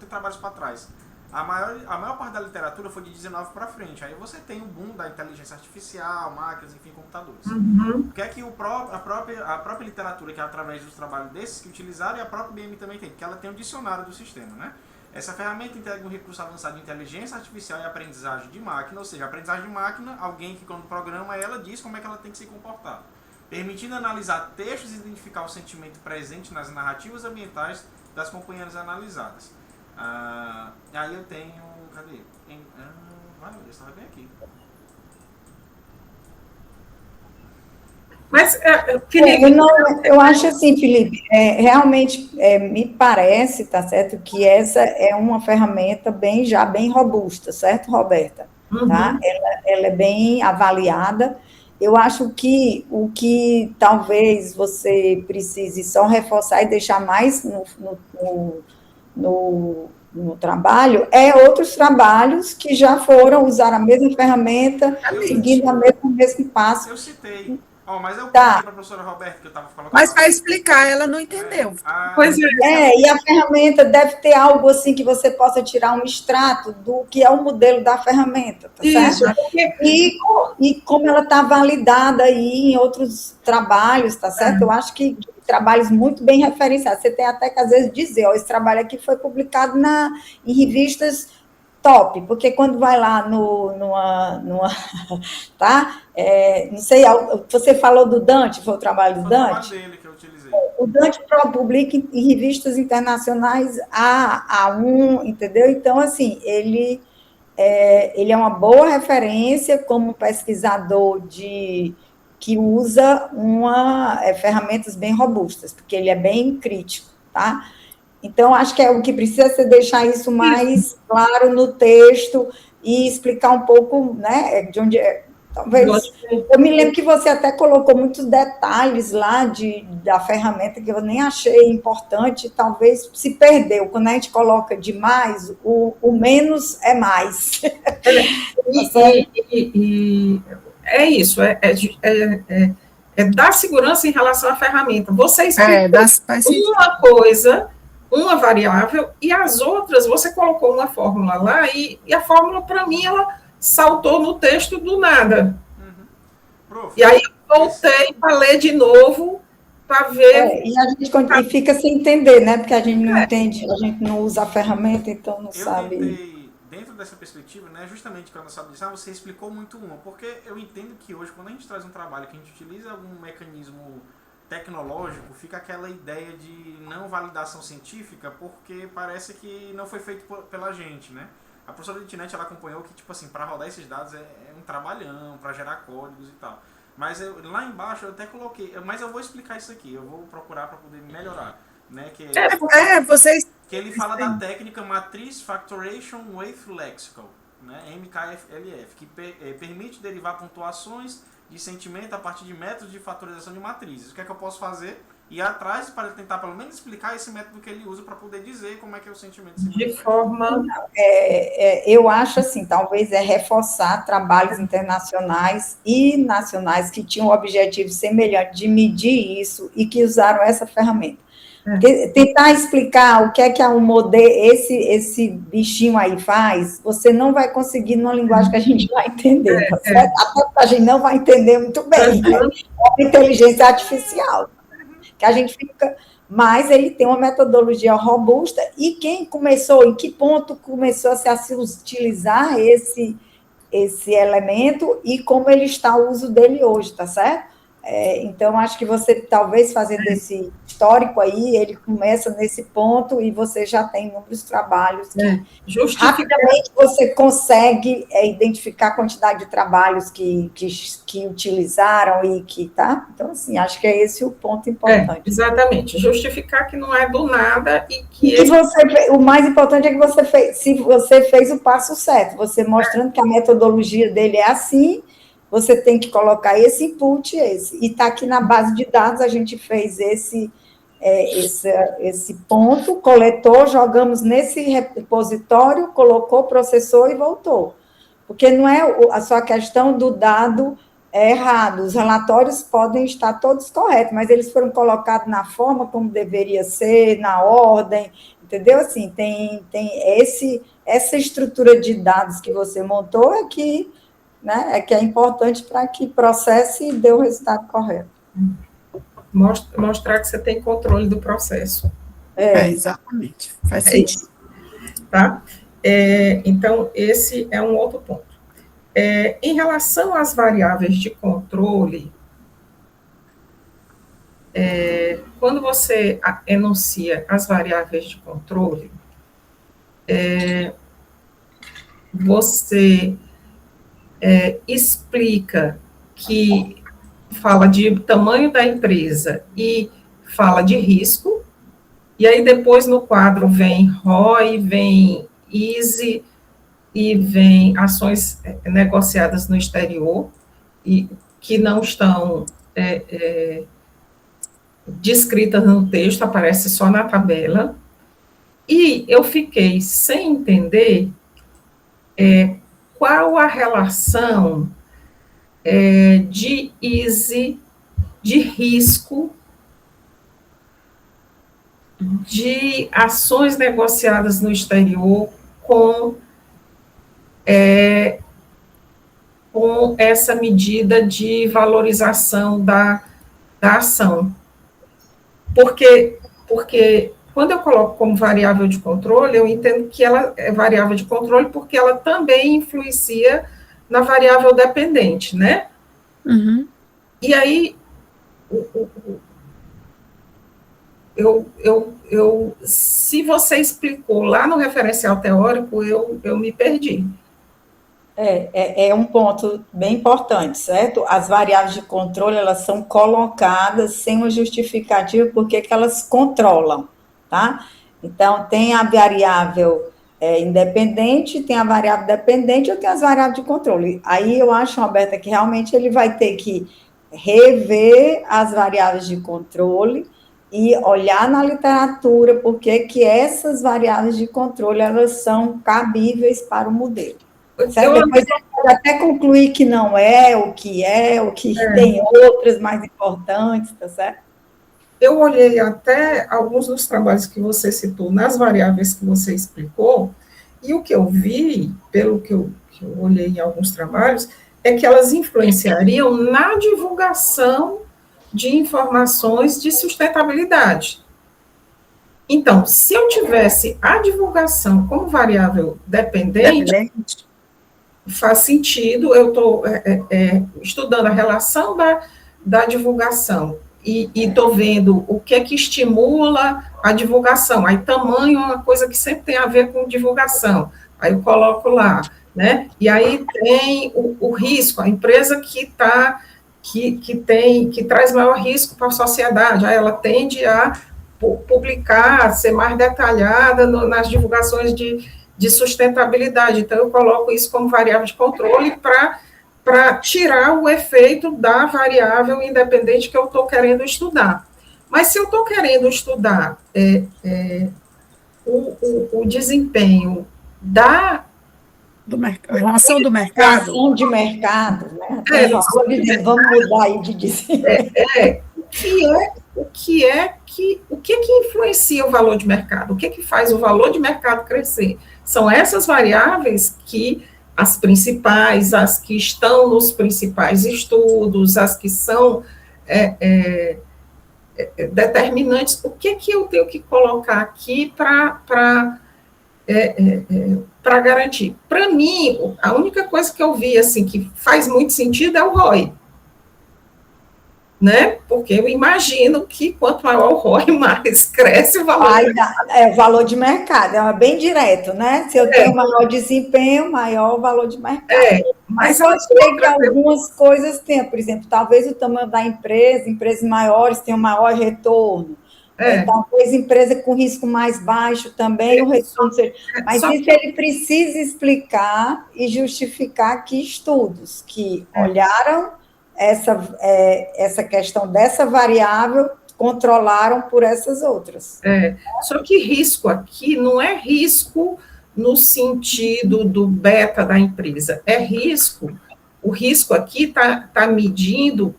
Speaker 1: trabalhos para trás. A maior parte da literatura foi de 19 para frente. Aí você tem o boom da inteligência artificial, máquinas, enfim, computadores.
Speaker 4: Uhum.
Speaker 1: O que é que a própria literatura, que é através dos trabalhos desses que utilizaram, e a própria IBM também tem, porque ela tem um dicionário do sistema, né? Essa ferramenta integra um recurso avançado de inteligência artificial e aprendizagem de máquina, ou seja, a aprendizagem de máquina, alguém que quando programa ela diz como é que ela tem que se comportar, permitindo analisar textos e identificar o sentimento presente nas narrativas ambientais das companhias analisadas. Aí eu tenho... Cadê? Eu estava bem aqui.
Speaker 4: Mas, Felipe...
Speaker 3: eu acho assim, Felipe, realmente me parece, tá certo, que essa é uma ferramenta bem robusta, certo, Roberta?
Speaker 4: Uhum.
Speaker 3: Tá? Ela é bem avaliada. Eu acho que o que talvez você precise só reforçar e deixar mais no trabalho, outros trabalhos que já foram usar a mesma ferramenta, seguindo o mesmo passo.
Speaker 1: Eu citei. Mas eu
Speaker 3: para
Speaker 1: a professora Roberta que eu estava colocando.
Speaker 2: Mas para explicar, ela não entendeu.
Speaker 4: Pois
Speaker 3: e a ferramenta deve ter algo assim que você possa tirar um extrato do que é o modelo da ferramenta, tá
Speaker 4: Isso,
Speaker 3: certo? E como ela está validada aí em outros trabalhos, tá certo? Eu acho que trabalhos muito bem referenciados. Você tem até que, às vezes, dizer, esse trabalho aqui foi publicado em revistas top, porque quando vai lá tá? Não sei, você falou do Dante, foi o trabalho do Dante?
Speaker 1: Foi o trabalho dele que eu utilizei.
Speaker 3: O Dante publica em revistas internacionais A1, entendeu? Então, assim, ele é uma boa referência como pesquisador que usa ferramentas bem robustas, porque ele é bem crítico, tá? Então, acho que o que precisa ser deixar isso mais claro no texto e explicar um pouco, né, de onde talvez... Eu me lembro que você até colocou muitos detalhes lá da ferramenta que eu nem achei importante, talvez se perdeu. Quando a gente coloca demais, o menos é mais.
Speaker 4: É isso, é dar segurança em relação à ferramenta. Você explicou uma coisa, uma variável, e as outras, você colocou uma fórmula lá, e a fórmula, para mim, ela saltou no texto do nada.
Speaker 1: Prof,
Speaker 4: e aí eu voltei para ler de novo, para ver...
Speaker 3: e a gente fica sem entender, né? Porque a gente não entende, a gente não usa a ferramenta, então não sabe...
Speaker 1: Tentei, dentro dessa perspectiva, né, justamente quando eu disse, você explicou muito porque eu entendo que hoje, quando a gente traz um trabalho que a gente utiliza algum mecanismo tecnológico, fica aquela ideia de não validação científica, porque parece que não foi feito pela gente, né? A professora Litinete, ela acompanhou que, tipo assim, para rodar esses dados é um trabalhão, para gerar códigos e tal. Mas lá embaixo eu até coloquei, mas eu vou explicar isso aqui, eu vou procurar para poder melhorar, né? Que ele fala da técnica Matrix Factoration with Lexical, né? MKFLF, que permite derivar pontuações de sentimento a partir de métodos de fatorização de matrizes. O que é que eu posso fazer? Ir atrás para tentar pelo menos explicar esse método que ele usa para poder dizer como é que é o sentimento.
Speaker 4: De forma...
Speaker 3: eu acho assim, talvez reforçar trabalhos internacionais e nacionais que tinham um objetivo semelhante de medir isso e que usaram essa ferramenta. Tentar explicar o que é que um modelo, esse bichinho aí faz, você não vai conseguir numa linguagem que a gente vai entender, tá certo? Até a gente não vai entender muito bem, né? É uma inteligência artificial, que a gente fica... Mas ele tem uma metodologia robusta, e quem começou, em que ponto começou a se utilizar esse elemento e como ele está o uso dele hoje, tá certo? Então, acho que você, talvez, fazendo esse histórico aí, ele começa nesse ponto e você já tem inúmeros trabalhos que rapidamente você consegue identificar a quantidade de trabalhos que utilizaram e que, tá? Então, assim, acho que é esse o ponto importante.
Speaker 4: Exatamente, justificar que não é do nada e que...
Speaker 3: o mais importante é que você fez, se você fez o passo certo, você mostrando que a metodologia dele é assim, você tem que colocar esse input, e está aqui na base de dados, a gente fez esse ponto, coletou, jogamos nesse repositório, colocou, processou e voltou. Porque não é a sua questão do dado errado, os relatórios podem estar todos corretos, mas eles foram colocados na forma como deveria ser, na ordem, entendeu? Assim, tem essa estrutura de dados que você montou né, que é importante para que processe e dê o resultado correto.
Speaker 4: Mostrar que você tem controle do processo.
Speaker 2: Exatamente. Faz sentido.
Speaker 4: Tá? Então, esse é um outro ponto. Em relação às variáveis de controle, quando você enuncia as variáveis de controle, você explica que fala de tamanho da empresa e fala de risco, e aí depois no quadro vem ROI, vem EASY e vem ações negociadas no exterior, e que não estão descritas no texto, aparece só na tabela, e eu fiquei sem entender qual a relação de EASY, de risco, de ações negociadas no exterior com essa medida de valorização da ação. Porque quando eu coloco como variável de controle, eu entendo que ela é variável de controle porque ela também influencia na variável dependente, né?
Speaker 2: Uhum.
Speaker 4: E aí, se você explicou lá no referencial teórico, eu me perdi.
Speaker 3: É um ponto bem importante, certo? As variáveis de controle, elas são colocadas sem uma justificativa porque que elas controlam, tá? Então, tem a variável independente, tem a variável dependente, ou tem as variáveis de controle. Aí eu acho, Roberta, que realmente ele vai ter que rever as variáveis de controle e olhar na literatura porque que essas variáveis de controle, elas são cabíveis para o modelo. Certo? Depois ele pode até concluir que não é, o que tem outras mais importantes, tá certo?
Speaker 4: Eu olhei até alguns dos trabalhos que você citou, nas variáveis que você explicou, e o que eu vi, pelo que eu olhei em alguns trabalhos, é que elas influenciariam na divulgação de informações de sustentabilidade. Então, se eu tivesse a divulgação como variável dependente, faz sentido, eu estou estudando a relação da divulgação e estou vendo o que é que estimula a divulgação. Aí, tamanho é uma coisa que sempre tem a ver com divulgação. Aí eu coloco lá, né? E aí tem o risco, a empresa que traz maior risco para a sociedade, aí ela tende a publicar, ser mais detalhada nas divulgações de sustentabilidade. Então, eu coloco isso como variável de controle para tirar o efeito da variável independente que eu estou querendo estudar. Mas se eu estou querendo estudar o desempenho a
Speaker 2: relação do mercado.
Speaker 3: Relação de mercado, né? Vamos mudar aí de desempenho.
Speaker 4: Que é o que influencia o valor de mercado, o que faz o valor de mercado crescer. São essas variáveis que as principais, as que estão nos principais estudos, as que são determinantes. O que eu tenho que colocar aqui para garantir? Para mim, a única coisa que eu vi assim, que faz muito sentido é o ROI. Né? Porque eu imagino que quanto maior o ROI, mais cresce o valor.
Speaker 3: O valor de mercado, é bem direto, né? Se eu tenho maior desempenho, maior o valor de mercado. Mas pode ser que algumas coisas tenham, por exemplo, talvez o tamanho da empresa, empresas maiores tenham maior retorno. Talvez empresa com risco mais baixo também, o retorno seja. Mas isso ele precisa explicar e justificar que estudos que olharam essa questão dessa variável controlaram por essas outras.
Speaker 4: Só que risco aqui não é risco no sentido do beta da empresa, é risco. O risco aqui está medindo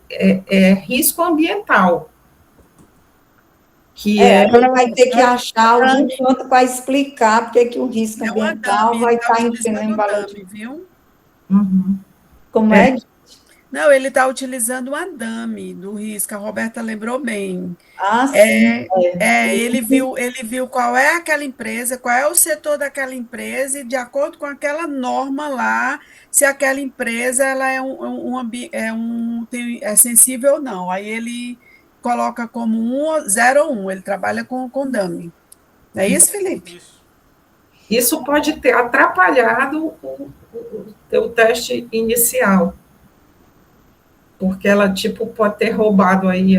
Speaker 4: risco ambiental.
Speaker 3: Ela vai ter que achar algum ponto para explicar porque que o risco ambiental vai estar influindo em valor.
Speaker 2: Viu?
Speaker 3: Uhum. Como é?
Speaker 2: Não, ele está utilizando o andame do risco, a Roberta lembrou bem.
Speaker 3: Sim.
Speaker 2: Ele viu qual é aquela empresa, qual é o setor daquela empresa, e de acordo com aquela norma lá, se aquela empresa ela é sensível ou não. Aí ele coloca como 0 ou 1, ele trabalha com dummy. Não é isso, Felipe?
Speaker 4: Isso pode ter atrapalhado o teste inicial. Porque ela, pode ter roubado aí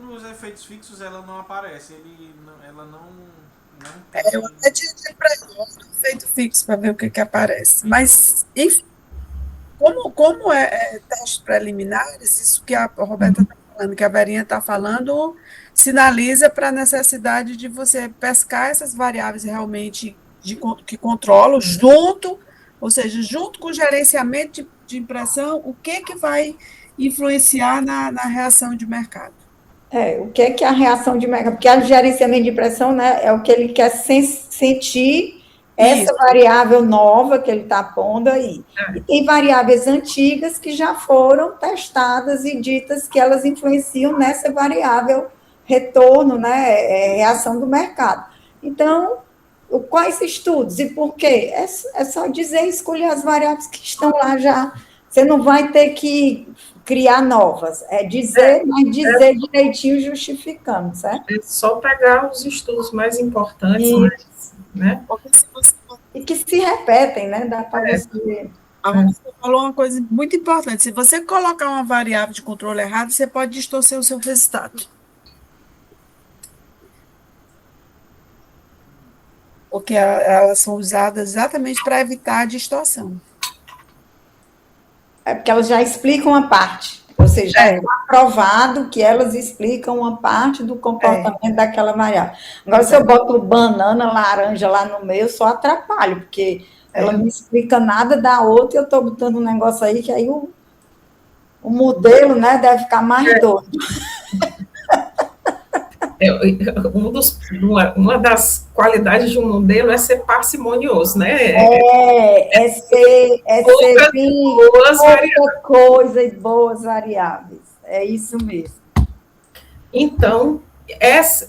Speaker 1: nos efeitos fixos ela não aparece, ela não
Speaker 2: eu até tinha dito para ele um efeito fixo para ver o que aparece. Mas, enfim, como é testes preliminares, isso que a Roberta está falando, que a Verinha está falando, sinaliza para a necessidade de você pescar essas variáveis realmente que controlam, junto com o gerenciamento de impressão, o que vai influenciar na reação de mercado.
Speaker 3: O que é a reação de mercado? Porque o gerenciamento de impressão, né, é o que ele quer sentir essa variável nova que ele está pondo aí. E tem variáveis antigas que já foram testadas e ditas que elas influenciam nessa variável retorno, né, reação do mercado. Então, quais estudos e por quê? É só dizer, escolher as variáveis que estão lá já. Você não vai ter que criar novas, mas dizer direitinho, justificando, certo?
Speaker 4: É só pegar os estudos mais importantes, né?
Speaker 3: E que se repetem, né? Dá para você...
Speaker 2: Você falou uma coisa muito importante, se você colocar uma variável de controle errado, você pode distorcer o seu resultado. Porque elas são usadas exatamente para evitar a distorção.
Speaker 3: Porque elas já explicam uma parte. Ou seja, é aprovado que elas explicam uma parte do comportamento daquela variável. Agora, se eu boto banana, laranja lá no meio, eu só atrapalho, porque ela não explica nada da outra e eu estou botando um negócio aí que aí o modelo, né, deve ficar mais doido.
Speaker 4: Uma das qualidades de um modelo é ser parcimonioso, né?
Speaker 3: Ser pouca coisa e boas variáveis. É isso mesmo.
Speaker 4: Então,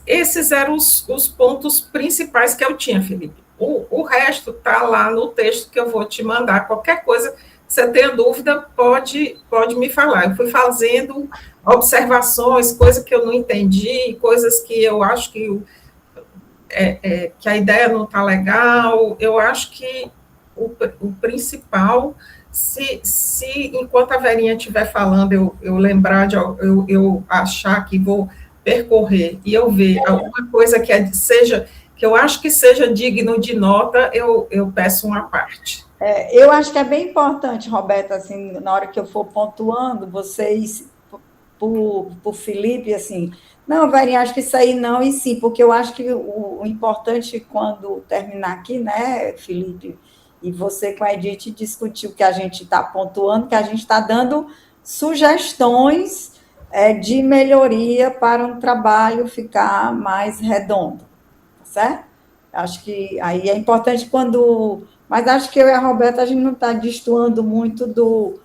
Speaker 4: esses eram os pontos principais que eu tinha, Felipe. O resto está lá no texto que eu vou te mandar. Qualquer coisa, se você tenha dúvida, pode me falar. Eu fui fazendo observações, coisas que eu não entendi, coisas que eu acho que a ideia não está legal. Eu acho que o principal, se enquanto a Verinha estiver falando, eu lembrar de eu achar que vou percorrer e eu ver alguma coisa que eu acho que seja digno de nota, eu peço uma parte.
Speaker 3: Eu acho que é bem importante, Roberta, assim, na hora que eu for pontuando, vocês, por Felipe, assim, não, Verinha, acho que isso aí não, e sim, porque eu acho que o importante, quando terminar aqui, né, Felipe, e você com a Edith discutir o que a gente está pontuando, que a gente está dando sugestões de melhoria para um trabalho ficar mais redondo, tá certo? Acho que aí é importante quando... Mas acho que eu e a Roberta, a gente não está destoando muito do,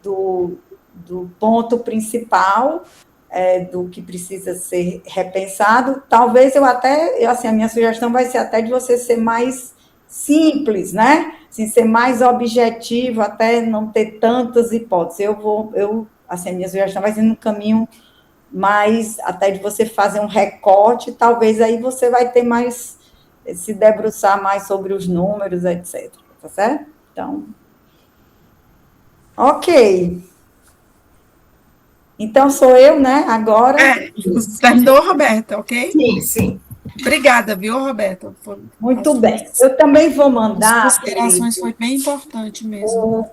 Speaker 3: do ponto principal, do que precisa ser repensado. Talvez eu até, assim, a minha sugestão vai ser até de você ser mais simples, né? Assim, ser mais objetivo, até não ter tantas hipóteses. Assim, a minha sugestão vai ser no caminho mais, até de você fazer um recorte, talvez aí você vai ter mais, se debruçar mais sobre os números, etc. Tá certo? Então, ok. Então, sou eu, né? Agora.
Speaker 2: Terminou, Roberta, ok?
Speaker 4: Sim, sim.
Speaker 2: Obrigada, viu, Roberta?
Speaker 3: Muito bem. Eu também vou
Speaker 2: As
Speaker 3: mandar,
Speaker 2: considerações
Speaker 3: Felipe,
Speaker 2: foi bem importante mesmo.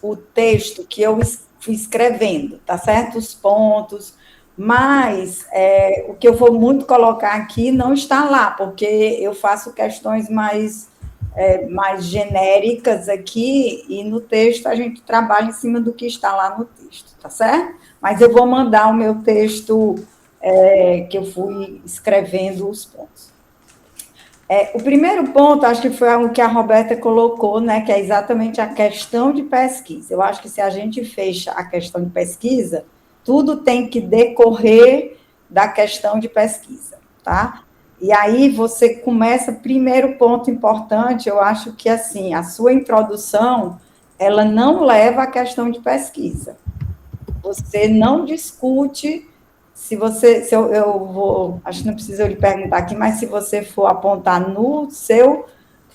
Speaker 3: o texto que eu fui escrevendo, tá certo? Os pontos, mas o que eu vou muito colocar aqui não está lá, porque eu faço questões mais genéricas aqui, e no texto a gente trabalha em cima do que está lá no texto, tá certo? Mas eu vou mandar o meu texto que eu fui escrevendo os pontos. O primeiro ponto, acho que foi o que a Roberta colocou, né, que é exatamente a questão de pesquisa. Eu acho que se a gente fecha a questão de pesquisa, tudo tem que decorrer da questão de pesquisa, tá? E aí você começa, primeiro ponto importante, eu acho que, assim, a sua introdução, ela não leva à questão de pesquisa. Você não discute. Eu vou, acho que não precisa eu lhe perguntar aqui, mas se você for apontar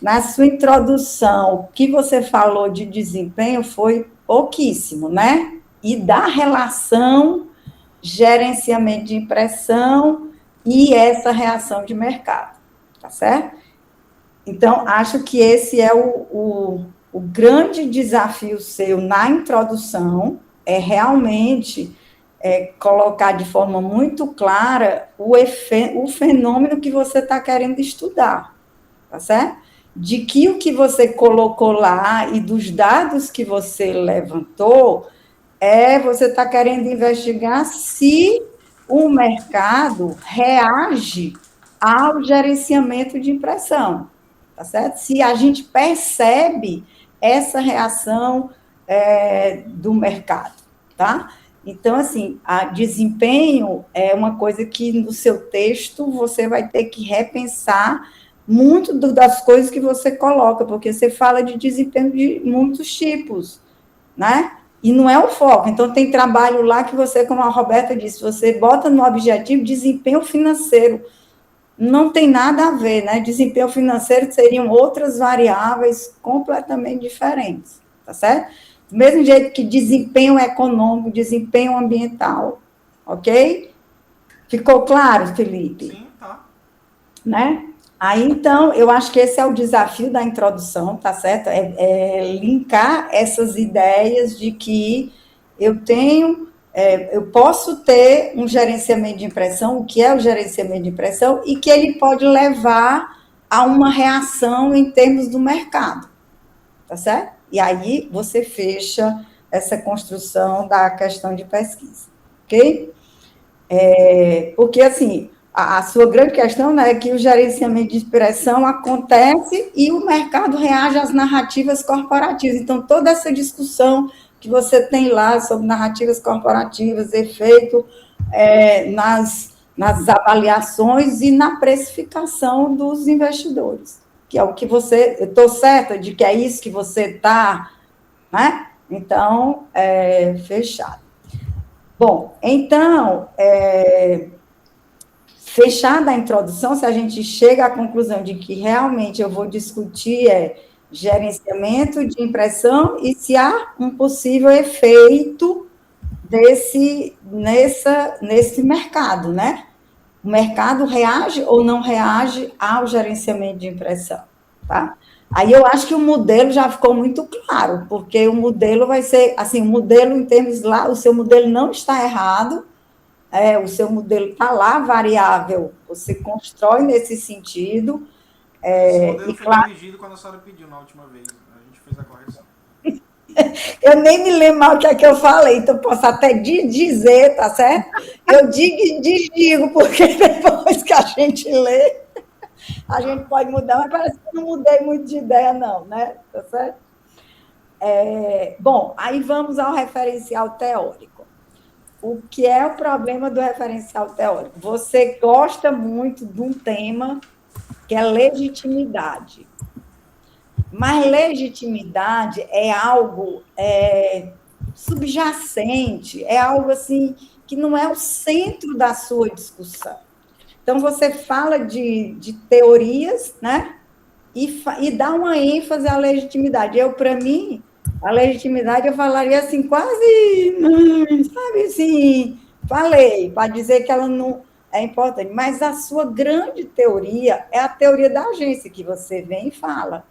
Speaker 3: na sua introdução, o que você falou de desempenho foi pouquíssimo, né? E da relação gerenciamento de impressão e essa reação de mercado, tá certo? Então, acho que esse é o grande desafio seu na introdução, é realmente colocar de forma muito clara o fenômeno que você está querendo estudar, tá certo? De que o que você colocou lá e dos dados que você levantou, você está querendo investigar se o mercado reage ao gerenciamento de impressão, tá certo? Se a gente percebe essa reação do mercado, tá? Então, assim, a desempenho é uma coisa que no seu texto você vai ter que repensar muito das coisas que você coloca, porque você fala de desempenho de muitos tipos, né? E não é o foco. Então, tem trabalho lá que você, como a Roberta disse, você bota no objetivo desempenho financeiro. Não tem nada a ver, né? Desempenho financeiro seriam outras variáveis completamente diferentes, tá certo? Do mesmo jeito que desempenho econômico, desempenho ambiental, ok? Ficou claro, Felipe?
Speaker 1: Sim, tá.
Speaker 3: Né? Aí, então, eu acho que esse é o desafio da introdução, tá certo? Linkar essas ideias de que eu posso ter um gerenciamento de impressão, o que é o gerenciamento de impressão, e que ele pode levar a uma reação em termos do mercado, tá certo? E aí você fecha essa construção da questão de pesquisa, ok? Porque, assim, a sua grande questão, né, é que o gerenciamento de expressão acontece e o mercado reage às narrativas corporativas. Então, toda essa discussão que você tem lá sobre narrativas corporativas, efeito nas avaliações e na precificação dos investidores, que é o que você... Eu estou certa de que é isso que você está, né? Então, fechado. Bom, então, fechada a introdução, se a gente chega à conclusão de que realmente eu vou discutir gerenciamento de impressão e se há um possível efeito nesse mercado, né? O mercado reage ou não reage ao gerenciamento de impressão, tá? Aí eu acho que o modelo já ficou muito claro, porque o modelo vai ser, assim, o modelo em termos lá, o seu modelo não está errado, o seu modelo está lá variável, você constrói nesse sentido.
Speaker 1: Esse modelo
Speaker 3: E
Speaker 1: foi
Speaker 3: claro,
Speaker 1: corrigido quando a senhora pediu na última vez. A gente fez a correção.
Speaker 3: Eu nem me lembro mais o que é que eu falei, então posso até dizer, tá certo? Eu digo e desdigo, porque depois que a gente lê, a gente pode mudar, mas parece que eu não mudei muito de ideia, não, né? Tá certo? Bom, aí vamos ao referencial teórico. O que é o problema do referencial teórico? Você gosta muito de um tema que é legitimidade. Mas legitimidade é algo subjacente, é algo assim que não é o centro da sua discussão. Então, você fala de teorias, né? E dá uma ênfase à legitimidade. Para mim, a legitimidade, eu falaria assim, quase, sabe assim, falei, para dizer que ela não é importante, mas a sua grande teoria é a teoria da agência, que você vem e fala.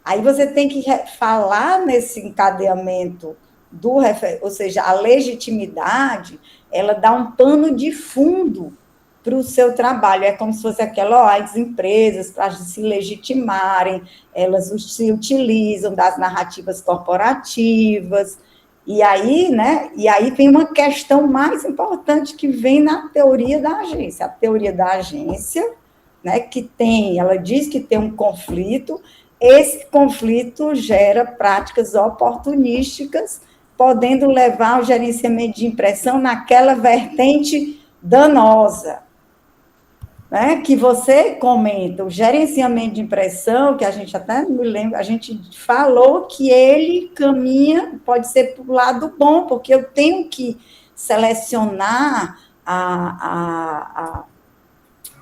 Speaker 3: Aí você tem que falar nesse encadeamento ou seja, a legitimidade, ela dá um pano de fundo para o seu trabalho. É como se fosse as empresas, para se legitimarem, elas se utilizam das narrativas corporativas, e aí, né? E aí vem uma questão mais importante que vem na teoria da agência. A teoria da agência, né, ela diz que tem um conflito. Esse conflito gera práticas oportunísticas, podendo levar ao gerenciamento de impressão naquela vertente danosa, né? Que você comenta, o gerenciamento de impressão, que a gente até me lembra, a gente falou que ele caminha, pode ser para o lado bom, porque eu tenho que selecionar a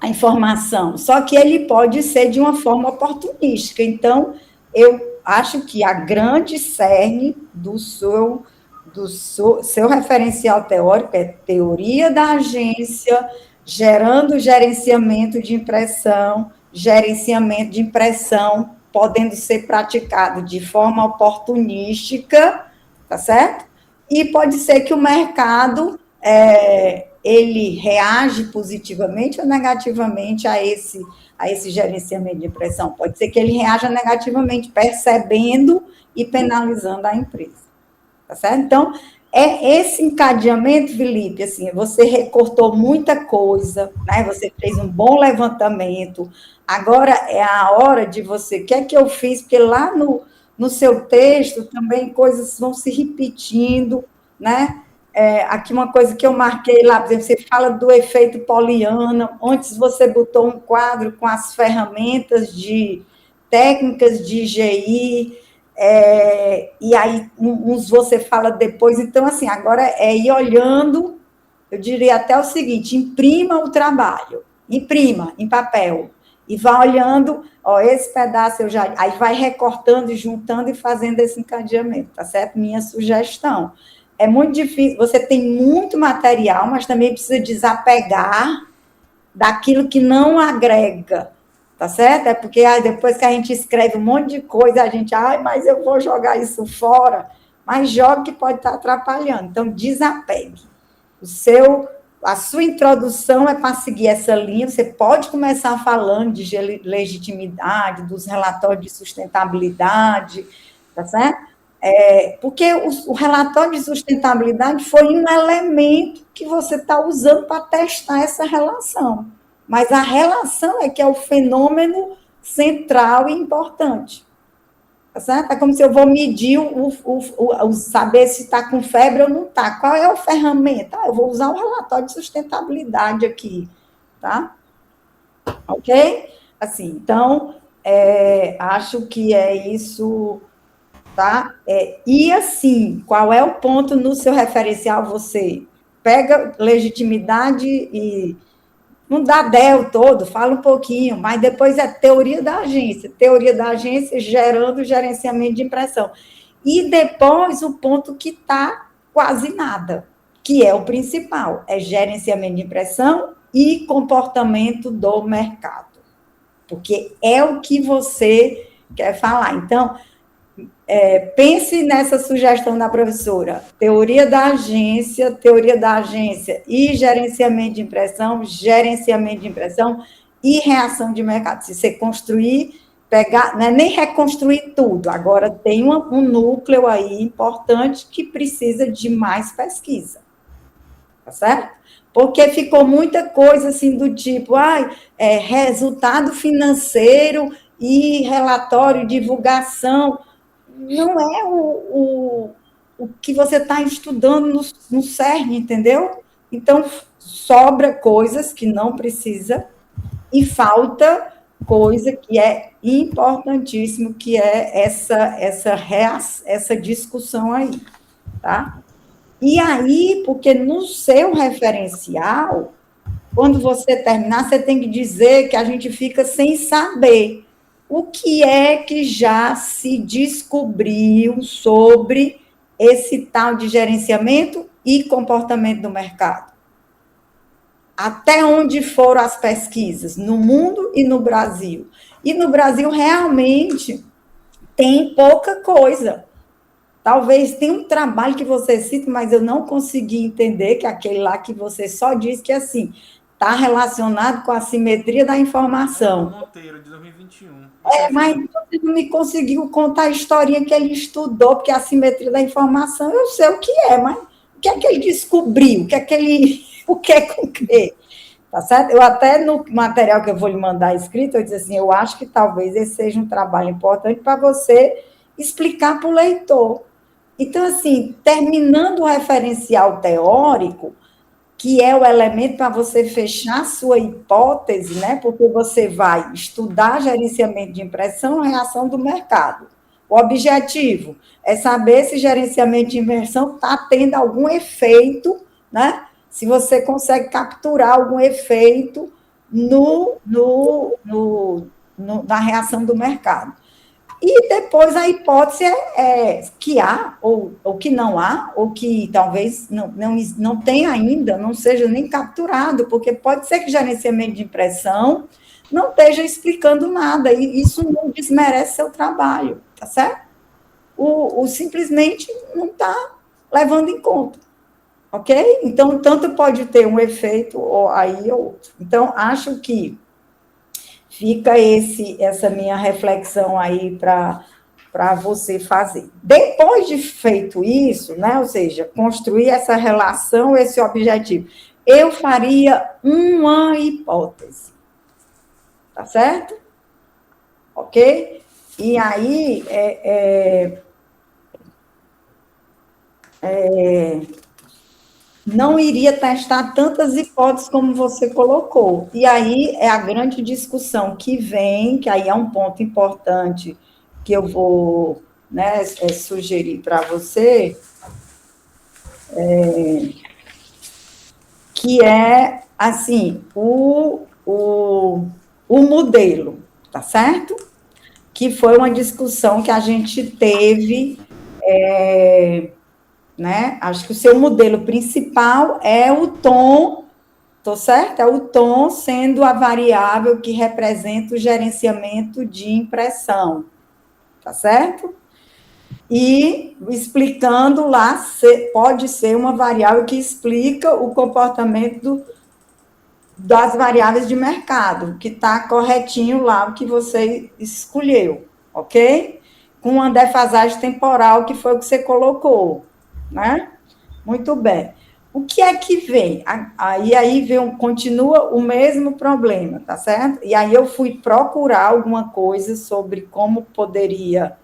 Speaker 3: informação, só que ele pode ser de uma forma oportunística. Então, eu acho que a grande cerne do seu referencial teórico é teoria da agência, gerando gerenciamento de impressão podendo ser praticado de forma oportunística, tá certo? E pode ser que o mercado ele reage positivamente ou negativamente a esse gerenciamento de impressão. Pode ser que ele reaja negativamente, percebendo e penalizando a empresa. Tá certo? Então, esse encadeamento, Felipe, assim, você recortou muita coisa, né? Você fez um bom levantamento. Agora é a hora de você... O que é que eu fiz? Porque lá no seu texto também coisas vão se repetindo, né? Aqui uma coisa que eu marquei lá, por exemplo, você fala do efeito Poliana, antes você botou um quadro com as ferramentas de técnicas de GI, e aí uns você fala depois, então assim, agora é ir olhando, eu diria até o seguinte, imprima o trabalho, imprima em papel, e vá olhando, esse pedaço aí vai recortando e juntando e fazendo esse encadeamento, tá certo? Minha sugestão. É muito difícil, você tem muito material, mas também precisa desapegar daquilo que não agrega, tá certo? É porque depois que a gente escreve um monte de coisa, a gente, mas eu vou jogar isso fora, mas joga que pode estar atrapalhando. Então, desapegue. A sua introdução é para seguir essa linha, você pode começar falando de legitimidade, dos relatórios de sustentabilidade, tá certo? Porque o relatório de sustentabilidade foi um elemento que você está usando para testar essa relação. Mas a relação é que é o fenômeno central e importante. Tá certo? É como se eu vou medir saber se está com febre ou não está. Qual é a ferramenta? Eu vou usar o relatório de sustentabilidade aqui. Tá? Ok? Assim, então, acho que é isso. Tá? E assim, qual é o ponto no seu referencial? Você pega legitimidade e não dá del todo, fala um pouquinho, mas depois é teoria da agência gerando gerenciamento de impressão. E depois o ponto que está quase nada, que é o principal, é gerenciamento de impressão e comportamento do mercado, porque é o que você quer falar. Então, pense nessa sugestão da professora, teoria da agência e gerenciamento de impressão e reação de mercado. Se você construir pegar, não é nem reconstruir tudo, agora tem um núcleo aí importante que precisa de mais pesquisa, tá certo? Porque ficou muita coisa assim do tipo, resultado financeiro e relatório, divulgação, não é o que você está estudando no CERN, entendeu? Então, sobra coisas que não precisa e falta coisa que é importantíssimo, que é essa discussão aí, tá? E aí, porque no seu referencial, quando você terminar, você tem que dizer que a gente fica sem saber o que é que já se descobriu sobre esse tal de gerenciamento e comportamento do mercado. Até onde foram as pesquisas, no mundo e no Brasil. E no Brasil, realmente, tem pouca coisa. Talvez tenha um trabalho que você cita, mas eu não consegui entender, que é aquele lá que você só diz que, assim, está relacionado com a simetria da informação.
Speaker 1: Monteiro, de 2021.
Speaker 3: Mas você não me conseguiu contar a historinha que ele estudou, porque a simetria da informação, eu sei o que é, mas o que é que ele descobriu? O que é com o quê? Tá certo? Eu até, no material que eu vou lhe mandar escrito, eu disse assim, eu acho que talvez esse seja um trabalho importante para você explicar para o leitor. Então, assim, terminando o referencial teórico, que é o elemento para você fechar a sua hipótese, né? Porque você vai estudar gerenciamento de impressão e reação do mercado. O objetivo é saber se gerenciamento de impressão está tendo algum efeito, né? Se você consegue capturar algum efeito na reação do mercado. E depois a hipótese é que há, ou que não há, ou que talvez não tenha ainda, não seja nem capturado, porque pode ser que gerenciamento de impressão não esteja explicando nada, e isso não desmerece seu trabalho, tá certo? Simplesmente não está levando em conta, ok? Então, tanto pode ter um efeito ou aí ou outro. Então, acho que fica essa minha reflexão aí para você fazer. Depois de feito isso, né, ou seja, construir essa relação, esse objetivo, eu faria uma hipótese. Tá certo? Ok? E aí, não iria testar tantas hipóteses como você colocou. E aí é a grande discussão que vem, que aí é um ponto importante que eu vou, né, sugerir para você, que é, assim, o modelo, tá certo? Que foi uma discussão que a gente teve, né? Acho que o seu modelo principal é o tom, tô certo? É o tom sendo a variável que representa o gerenciamento de impressão, tá certo? E explicando lá, pode ser uma variável que explica o comportamento das variáveis de mercado, que está corretinho lá, o que você escolheu, ok? Com uma defasagem temporal, que foi o que você colocou, né? Muito bem. O que é que vem? Aí continua o mesmo problema, tá certo? E aí eu fui procurar alguma coisa sobre como poderia,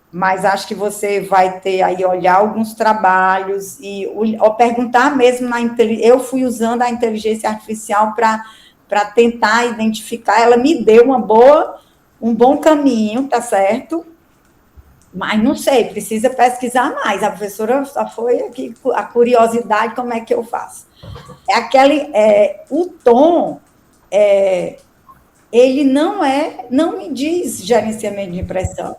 Speaker 3: mas acho que você vai ter aí, olhar alguns trabalhos ou perguntar mesmo eu fui usando a inteligência artificial para tentar identificar, ela me deu um bom caminho, tá certo? Mas não sei, precisa pesquisar mais. A professora só foi aqui, a curiosidade, como é que eu faço? O tom, ele não me diz gerenciamento de impressão.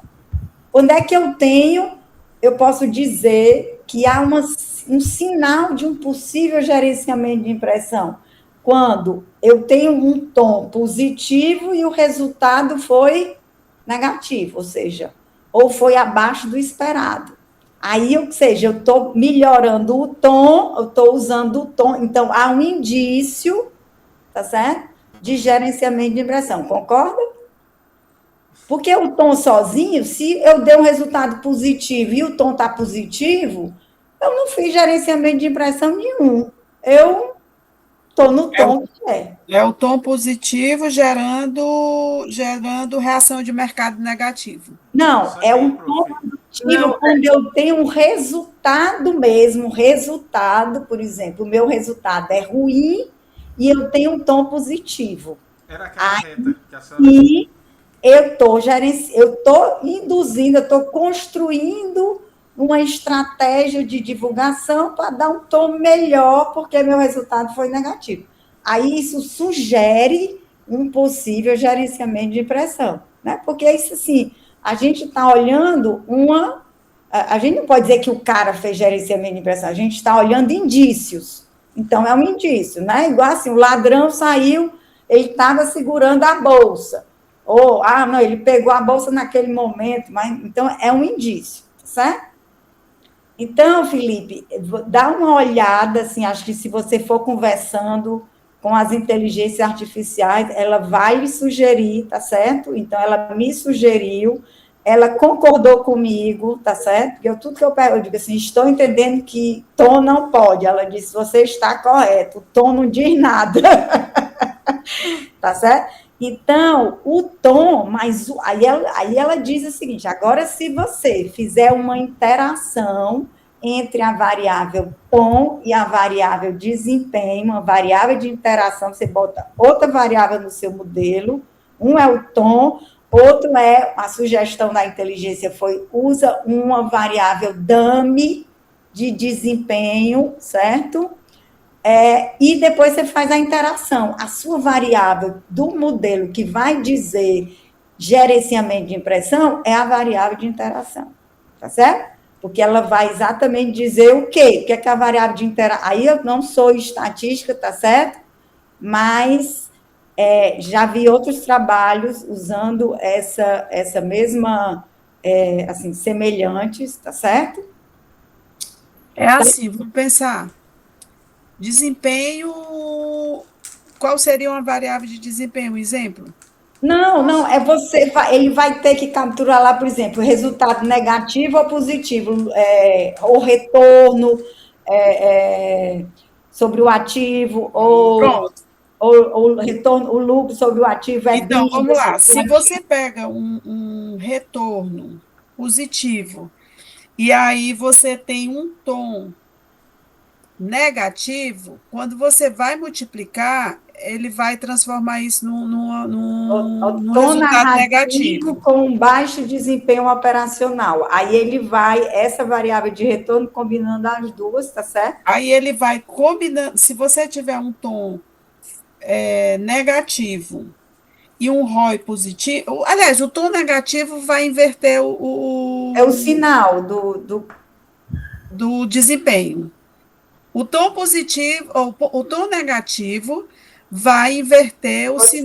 Speaker 3: Onde é que eu posso dizer que há um sinal de um possível gerenciamento de impressão? Quando eu tenho um tom positivo e o resultado foi negativo, ou seja, ou foi abaixo do esperado. Aí, ou seja, eu estou melhorando o tom, eu estou usando o tom, então há um indício, tá certo? De gerenciamento de impressão, concorda? Porque o tom sozinho, se eu der um resultado positivo e o tom está positivo, eu não fiz gerenciamento de impressão nenhum. Eu estou no tom que é.
Speaker 2: É o tom positivo gerando reação de mercado negativo.
Speaker 3: Não,
Speaker 1: Isso
Speaker 3: é
Speaker 1: aí,
Speaker 3: um tom
Speaker 1: prof.
Speaker 3: positivo quando eu tenho um resultado mesmo, por exemplo, o meu resultado é ruim e eu tenho um tom positivo.
Speaker 1: Era aquela reta que a senhora...
Speaker 3: E eu estou induzindo, eu estou construindo uma estratégia de divulgação para dar um tom melhor, porque meu resultado foi negativo. Aí isso sugere um possível gerenciamento de impressão, né? Porque isso assim, a gente está olhando uma. A gente não pode dizer que o cara fez gerenciamento de impressão, a gente está olhando indícios. Então, é um indício, né? Igual assim, o ladrão saiu, ele estava segurando a bolsa. Ou, não, ele pegou a bolsa naquele momento, mas então é um indício, certo? Então, Felipe, dá uma olhada, assim, acho que se você for conversando com as inteligências artificiais, ela vai lhe sugerir, tá certo? Então, ela me sugeriu, ela concordou comigo, tá certo? Porque tudo que eu digo assim, estou entendendo que tom não pode. Ela disse, você está correto, o tom não diz nada. Tá certo? Então, o tom, mas aí ela diz o seguinte: agora, se você fizer uma interação entre a variável tom e a variável desempenho, uma variável de interação, você bota outra variável no seu modelo, um é o tom, outro é a sugestão da inteligência foi usa uma variável dummy de desempenho, certo? E depois você faz a interação. A sua variável do modelo que vai dizer gerenciamento de impressão é a variável de interação, tá certo? Porque ela vai exatamente dizer o quê? O que é que a variável de interação... Aí eu não sou estatística, tá certo? Mas já vi outros trabalhos usando essa mesma, assim, semelhantes, tá certo?
Speaker 2: É assim, vamos pensar. Desempenho, qual seria uma variável de desempenho? Um exemplo?
Speaker 3: Não, ele vai ter que capturar lá, por exemplo, resultado negativo ou positivo, ou retorno sobre o ativo,
Speaker 2: Pronto.
Speaker 3: ou retorno, o lucro sobre o ativo,
Speaker 2: Então,
Speaker 3: EBITDA.
Speaker 2: vamos lá. Se você pega um retorno positivo e aí você tem um tom negativo, quando você vai multiplicar, ele vai transformar isso
Speaker 3: O
Speaker 2: num
Speaker 3: tom
Speaker 2: resultado
Speaker 3: narrativo
Speaker 2: negativo.
Speaker 3: com baixo desempenho operacional. Aí ele vai, essa variável de retorno, combinando as duas, tá certo?
Speaker 2: Aí ele vai combinando. Se você tiver um tom negativo e um ROI positivo, aliás, o tom negativo vai inverter
Speaker 3: É o sinal
Speaker 2: do desempenho. O tom positivo, ou o tom negativo vai inverter
Speaker 3: Você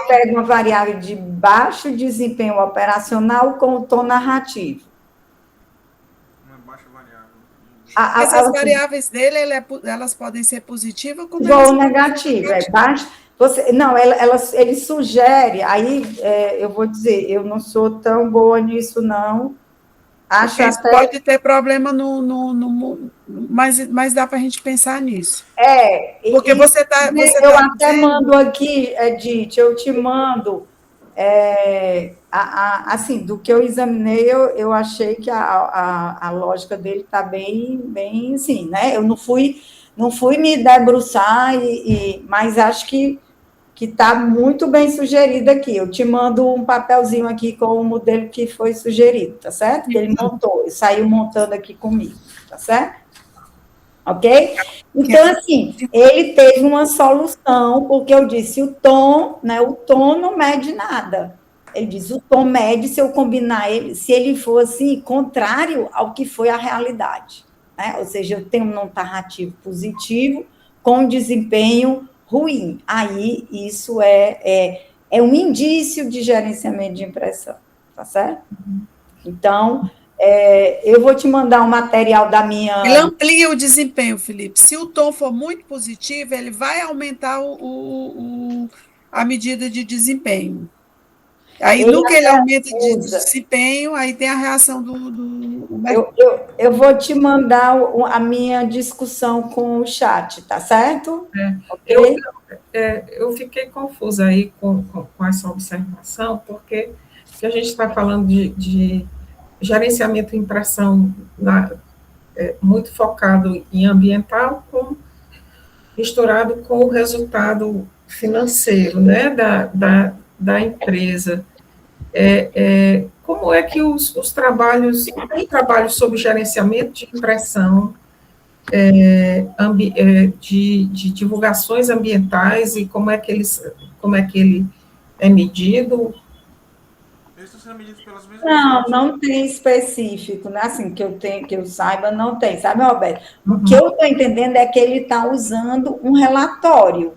Speaker 3: pega uma variável de baixo desempenho operacional com o tom narrativo.
Speaker 1: Uma baixa variável.
Speaker 2: Mas as variáveis dele, elas podem ser positivas como
Speaker 3: igual
Speaker 2: elas
Speaker 3: ou
Speaker 2: podem ser
Speaker 3: negativo,
Speaker 2: negativas.
Speaker 3: baixo. Não, ele sugere, aí eu vou dizer, eu não sou tão boa nisso, não. Acho
Speaker 2: Porque isso
Speaker 3: até.
Speaker 2: pode ter problema mas dá para a gente pensar nisso. Porque você
Speaker 3: Eu
Speaker 2: tá
Speaker 3: até
Speaker 2: dizendo.
Speaker 3: mando aqui, Edith, eu te mando. Assim, do que eu examinei, eu achei que a lógica dele está bem assim, né? Eu não fui me debruçar, mas acho que está muito bem sugerido aqui. Eu te mando um papelzinho aqui com o modelo que foi sugerido, tá certo? Que ele montou, ele saiu montando aqui comigo, tá certo? Ok? Então, assim, ele teve uma solução, porque eu disse o tom, né? O tom não mede nada. Ele diz, o tom mede se eu combinar ele, se ele for assim, contrário ao que foi a realidade. Né? Ou seja, eu tenho um não narrativo positivo com desempenho ruim. Aí, isso é um indício de gerenciamento de impressão, tá certo? Então, eu vou te mandar um material da minha...
Speaker 2: Ele amplia o desempenho, Felipe. Se o tom for muito positivo, ele vai aumentar a medida de desempenho. Aí,
Speaker 3: Ele
Speaker 2: no que ele aumenta de
Speaker 3: usa.
Speaker 2: desempenho, aí tem a reação do
Speaker 3: Eu vou te mandar a minha discussão com o chat, tá certo?
Speaker 4: Eu,
Speaker 3: Ok?
Speaker 4: eu fiquei confusa aí com essa observação, porque a gente está falando de gerenciamento e impressão muito focado em ambiental, misturado com o resultado financeiro, né, da empresa. Como é que os trabalhos, tem trabalhos sobre gerenciamento de impressão, de divulgações ambientais e como é que ele é medido?
Speaker 1: Eles estão sendo medidos pelas mesmas
Speaker 3: Não,
Speaker 1: fontes.
Speaker 3: não tem específico, né? Assim, que eu saiba, não tem, sabe, Roberto? O
Speaker 4: Uhum.
Speaker 3: que eu estou entendendo é que ele está usando um relatório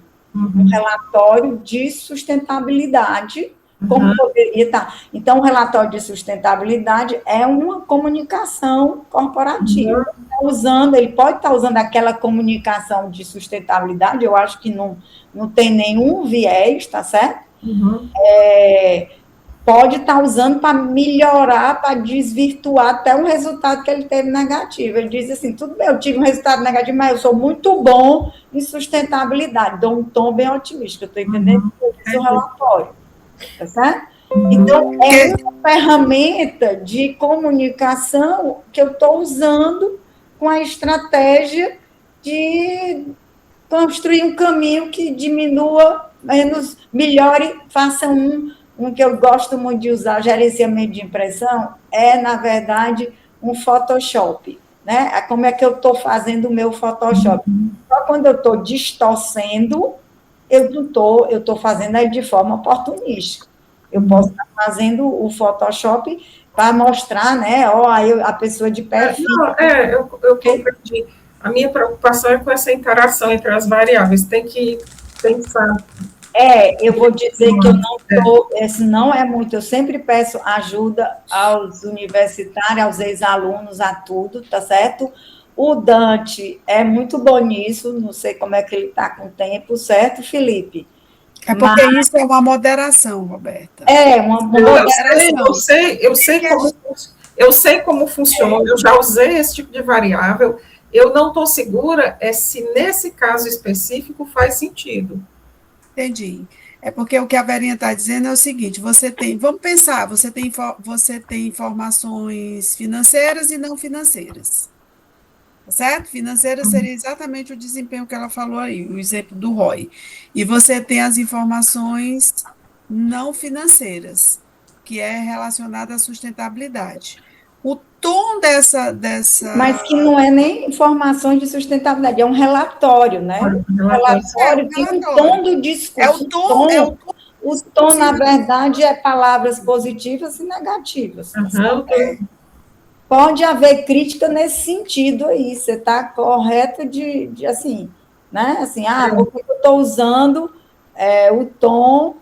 Speaker 3: de sustentabilidade, como poderia estar. Então, o relatório de sustentabilidade é uma comunicação corporativa. Ele pode estar usando aquela comunicação de sustentabilidade, eu acho que não tem nenhum viés, tá certo? Pode estar usando para melhorar, para desvirtuar até um resultado que ele teve negativo. Ele diz assim, tudo bem, eu tive um resultado negativo, mas eu sou muito bom em sustentabilidade. Dou um tom bem otimista, eu estou entendendo esse relatório. Tá certo? Então, é uma ferramenta de comunicação que eu estou usando com a estratégia de construir um caminho que diminua, melhore, faça um que eu gosto muito de usar, gerenciamento de impressão, na verdade, um Photoshop. Né? Como é que eu estou fazendo o meu Photoshop? Só quando eu estou distorcendo, eu estou fazendo aí de forma oportunística. Eu posso estar fazendo o Photoshop para mostrar, né? A pessoa de perfil.
Speaker 4: Eu compreendi. A minha preocupação é com essa interação entre as variáveis. Tem que pensar.
Speaker 3: Eu vou dizer que eu não estou, esse não é muito, eu sempre peço ajuda aos universitários, aos ex-alunos, a tudo, tá certo? O Dante é muito bom nisso, não sei como é que ele está com o tempo, certo, Felipe?
Speaker 2: É porque isso é uma moderação, Roberta.
Speaker 3: Uma moderação.
Speaker 4: Eu sei como funciona, eu já usei esse tipo de variável, eu não estou segura se nesse caso específico faz sentido.
Speaker 2: Entendi. É porque o que a Verinha está dizendo é o seguinte: vamos pensar, você tem informações financeiras e não financeiras. Tá certo? Financeira seria exatamente o desempenho que ela falou aí, o exemplo do ROI. E você tem as informações não financeiras, que é relacionada à sustentabilidade. O tom dessa...
Speaker 3: Mas que não é nem informações de sustentabilidade, é um relatório, né? O relatório tem um tom do discurso. O tom, na verdade, é palavras positivas e negativas. Pode haver crítica nesse sentido aí, você está correto de assim, né? Assim, porque eu estou usando o tom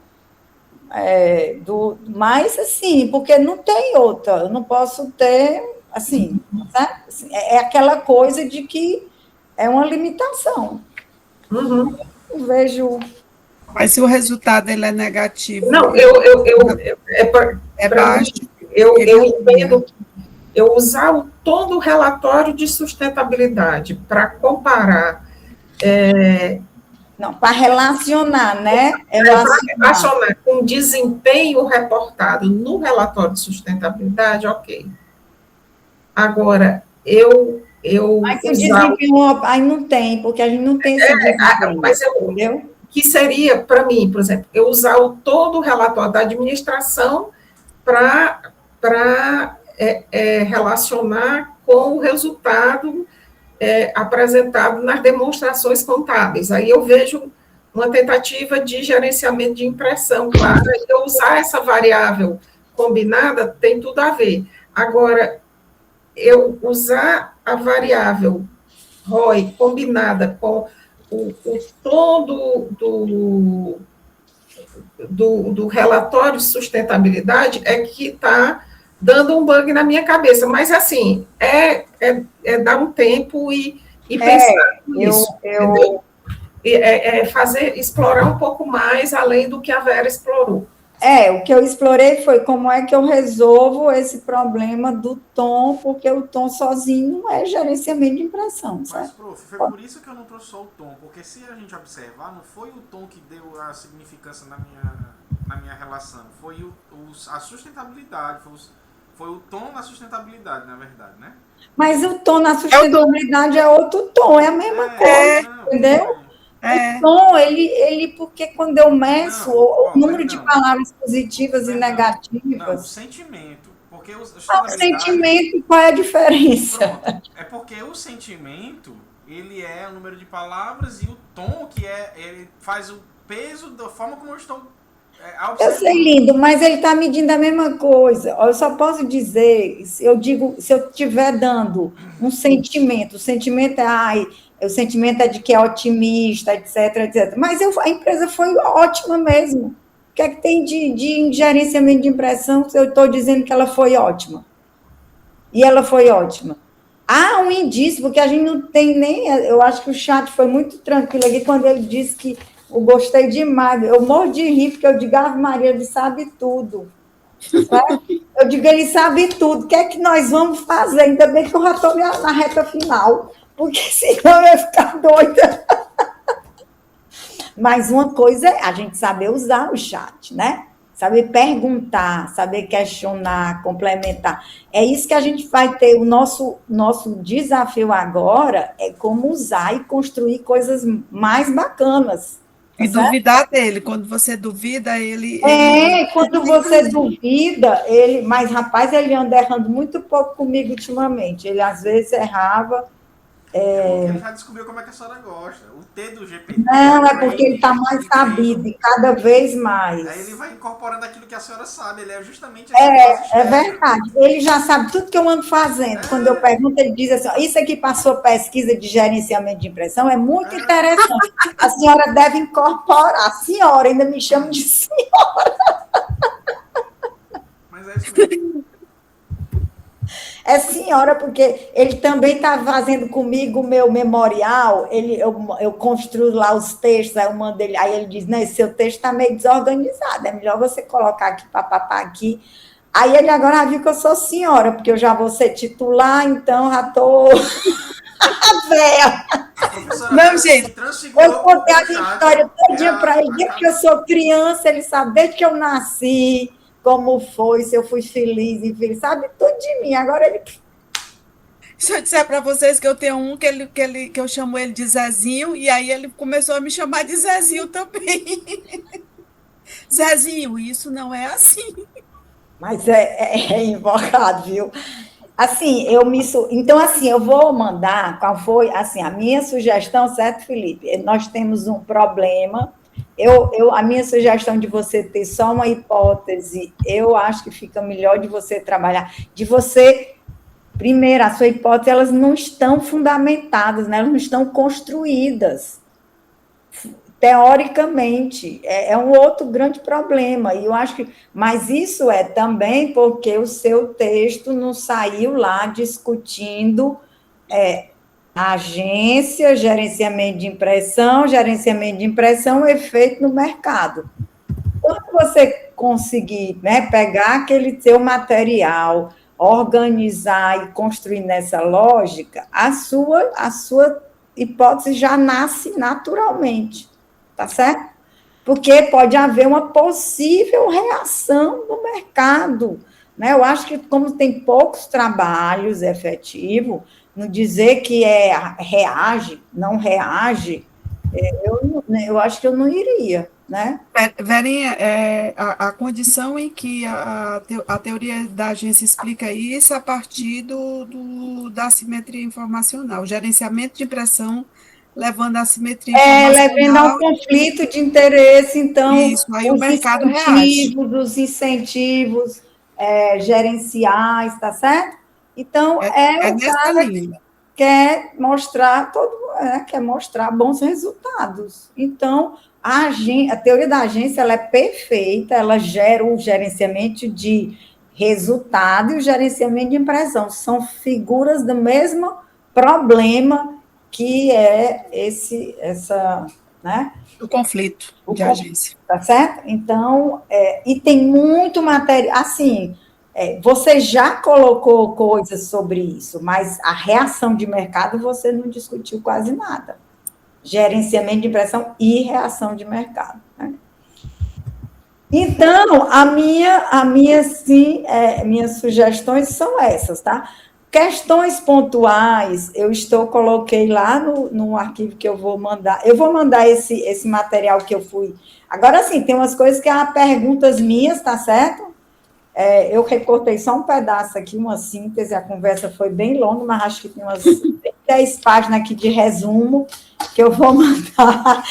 Speaker 3: mais assim, porque não tem outra, eu não posso ter, assim, né? É aquela coisa de que é uma limitação. Eu vejo...
Speaker 2: Mas se o resultado ele é negativo...
Speaker 4: Não,
Speaker 2: é baixo.
Speaker 4: Eu entendo eu usar o tom do relatório de sustentabilidade para comparar...
Speaker 3: Não, para relacionar, né?
Speaker 4: Relacionar com o desempenho reportado no relatório de sustentabilidade, ok. Agora,
Speaker 3: mas o desempenho aí não tem, porque a gente não tem esse desempenho, entendeu?
Speaker 4: Que seria, para mim, por exemplo, eu usar todo o relatório da administração para relacionar com o resultado apresentado nas demonstrações contábeis. Aí eu vejo uma tentativa de gerenciamento de impressão, claro, e eu usar essa variável combinada tem tudo a ver. Agora, eu usar a variável ROI combinada com o tom do relatório de sustentabilidade é que está dando um bug na minha cabeça. Mas, assim, dar um tempo e pensar nisso. Explorar um pouco mais além do que a Vera explorou.
Speaker 3: O que eu explorei foi como é que eu resolvo esse problema do tom, porque o tom sozinho não é gerenciamento de impressão, certo?
Speaker 1: Mas, prof, foi por isso que eu não trouxe só o tom, porque se a gente observar, não foi o tom que deu a significância na minha relação, foi a sustentabilidade, foi o tom na sustentabilidade, na verdade, né?
Speaker 3: Mas o tom na sustentabilidade é outro tom, é a mesma coisa,
Speaker 1: não,
Speaker 3: entendeu?
Speaker 2: É,
Speaker 3: O tom, porque quando eu meço o número de
Speaker 1: não.
Speaker 3: palavras positivas e
Speaker 1: Não, o
Speaker 3: negativas,
Speaker 1: sentimento, porque a
Speaker 3: o
Speaker 1: sustentabilidade...
Speaker 3: sentimento, qual é a diferença?
Speaker 1: Pronto, é porque o sentimento, ele é o número de palavras e o tom que ele faz o peso da forma como eu estou
Speaker 3: Eu sei,
Speaker 1: observando.
Speaker 3: lindo, mas ele está medindo a mesma coisa. Eu só posso dizer, se eu estiver dando um sentimento, o sentimento o sentimento é de que é otimista, etc, etc. Mas a empresa foi ótima mesmo. O que é que tem de gerenciamento de impressão se eu estou dizendo que ela foi ótima? E ela foi ótima. Há um indício, porque a gente não tem nem. Eu acho que o chat foi muito tranquilo aqui quando ele disse que eu gostei demais. Eu morro de rir, porque eu digo, Ave Maria, ele sabe tudo. Certo? Eu digo, ele sabe tudo. O que é que nós vamos fazer? Ainda bem que eu já estou na reta final, porque senão eu ia ficar doida. Mas uma coisa é a gente saber usar o chat, né? Saber perguntar, saber questionar, complementar. É isso que a gente vai ter. O nosso desafio agora é como usar e construir coisas mais bacanas. Tá
Speaker 2: e
Speaker 3: certo?
Speaker 2: duvidar dele. Quando você duvida, ele
Speaker 3: Quando você duvida, mas rapaz, ele anda errando muito pouco comigo ultimamente. Ele às vezes errava.
Speaker 1: É porque ele já descobriu como é que a senhora gosta. O T do GPT
Speaker 3: Não, é porque ele
Speaker 1: training,
Speaker 3: está mais sabido, e cada vez mais.
Speaker 1: Aí ele vai incorporando aquilo que a senhora sabe. Ele é justamente essa voz
Speaker 3: É
Speaker 1: externa.
Speaker 3: verdade. Ele já sabe tudo que eu ando fazendo. Quando eu pergunto, ele diz assim: ó, isso aqui passou pesquisa de gerenciamento de impressão, é muito interessante. A senhora deve incorporar. A senhora ainda me chama de senhora.
Speaker 1: Mas é isso mesmo.
Speaker 3: É senhora, porque ele também está fazendo comigo o meu memorial. Eu construo lá os textos, aí eu mando ele, aí ele diz: não, esse seu texto está meio desorganizado, é melhor você colocar aqui, papapá, aqui. Aí ele agora viu que eu sou senhora, porque eu já vou ser titular, então já estou velha.
Speaker 1: A professora
Speaker 2: Não,
Speaker 1: se
Speaker 2: gente,
Speaker 1: transfigurou
Speaker 3: Eu contei a
Speaker 1: pro
Speaker 3: minha
Speaker 1: chat.
Speaker 3: história todinha para ele, desde que eu sou criança, ele sabe, desde que eu nasci, como foi, se eu fui feliz, infeliz, sabe tudo de mim. Agora ele.
Speaker 2: se eu disser para vocês que eu tenho um que eu chamo ele de Zezinho, e aí ele começou a me chamar de Zezinho também. Zezinho, isso não é assim.
Speaker 3: Mas é invocado, viu? Assim, então, assim, eu vou mandar qual foi, assim, a minha sugestão, certo, Felipe? Nós temos um problema. A minha sugestão de você ter só uma hipótese, eu acho que fica melhor de você trabalhar, primeiro, a sua hipótese, elas não estão fundamentadas, né? Elas não estão construídas teoricamente, é um outro grande problema, e eu acho que, mas isso é também porque o seu texto não saiu lá discutindo agência, gerenciamento de impressão, efeito no mercado. Quando você conseguir, né, pegar aquele seu material, organizar e construir nessa lógica, a sua hipótese já nasce naturalmente. Tá certo? Porque pode haver uma possível reação no mercado. Né? Eu acho que, como tem poucos trabalhos efetivos, não dizer que reage, não reage, eu acho que eu não iria. Né?
Speaker 2: Verinha, a condição em que a teoria da agência explica isso a partir da assimetria informacional, gerenciamento de impressão levando à assimetria
Speaker 3: Levando a um
Speaker 2: informacional,
Speaker 3: conflito de interesse, então,
Speaker 2: isso, aí o mercado reage.
Speaker 3: os incentivos gerenciais, tá certo? Então,
Speaker 2: É
Speaker 3: o
Speaker 2: nessa
Speaker 3: cara
Speaker 2: linha.
Speaker 3: quer mostrar quer mostrar bons resultados. Então, a teoria da agência ela é perfeita, ela gera o gerenciamento de resultado e o gerenciamento de impressão. São figuras do mesmo problema que é né?
Speaker 2: O conflito de agência.
Speaker 3: Tá certo? Então, e tem muito material, assim, você já colocou coisas sobre isso, mas a reação de mercado você não discutiu quase nada. Gerenciamento de impressão e reação de mercado, né? Então, sim, minhas sugestões são essas, tá? Questões pontuais, coloquei lá no arquivo que eu vou mandar. Eu vou mandar esse material que eu fui. Agora sim, tem umas coisas que são perguntas minhas, tá certo? Eu recortei só um pedaço aqui, uma síntese, a conversa foi bem longa, mas acho que tem umas 10 páginas aqui de resumo que eu vou mandar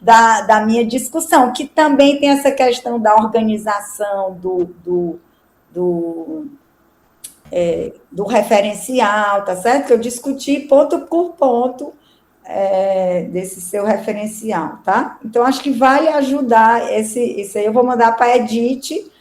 Speaker 3: da minha discussão, que também tem essa questão da organização do referencial, tá certo? Que eu discuti ponto por ponto desse seu referencial, tá? Então, acho que vai ajudar isso aí. Eu vou mandar para a Edith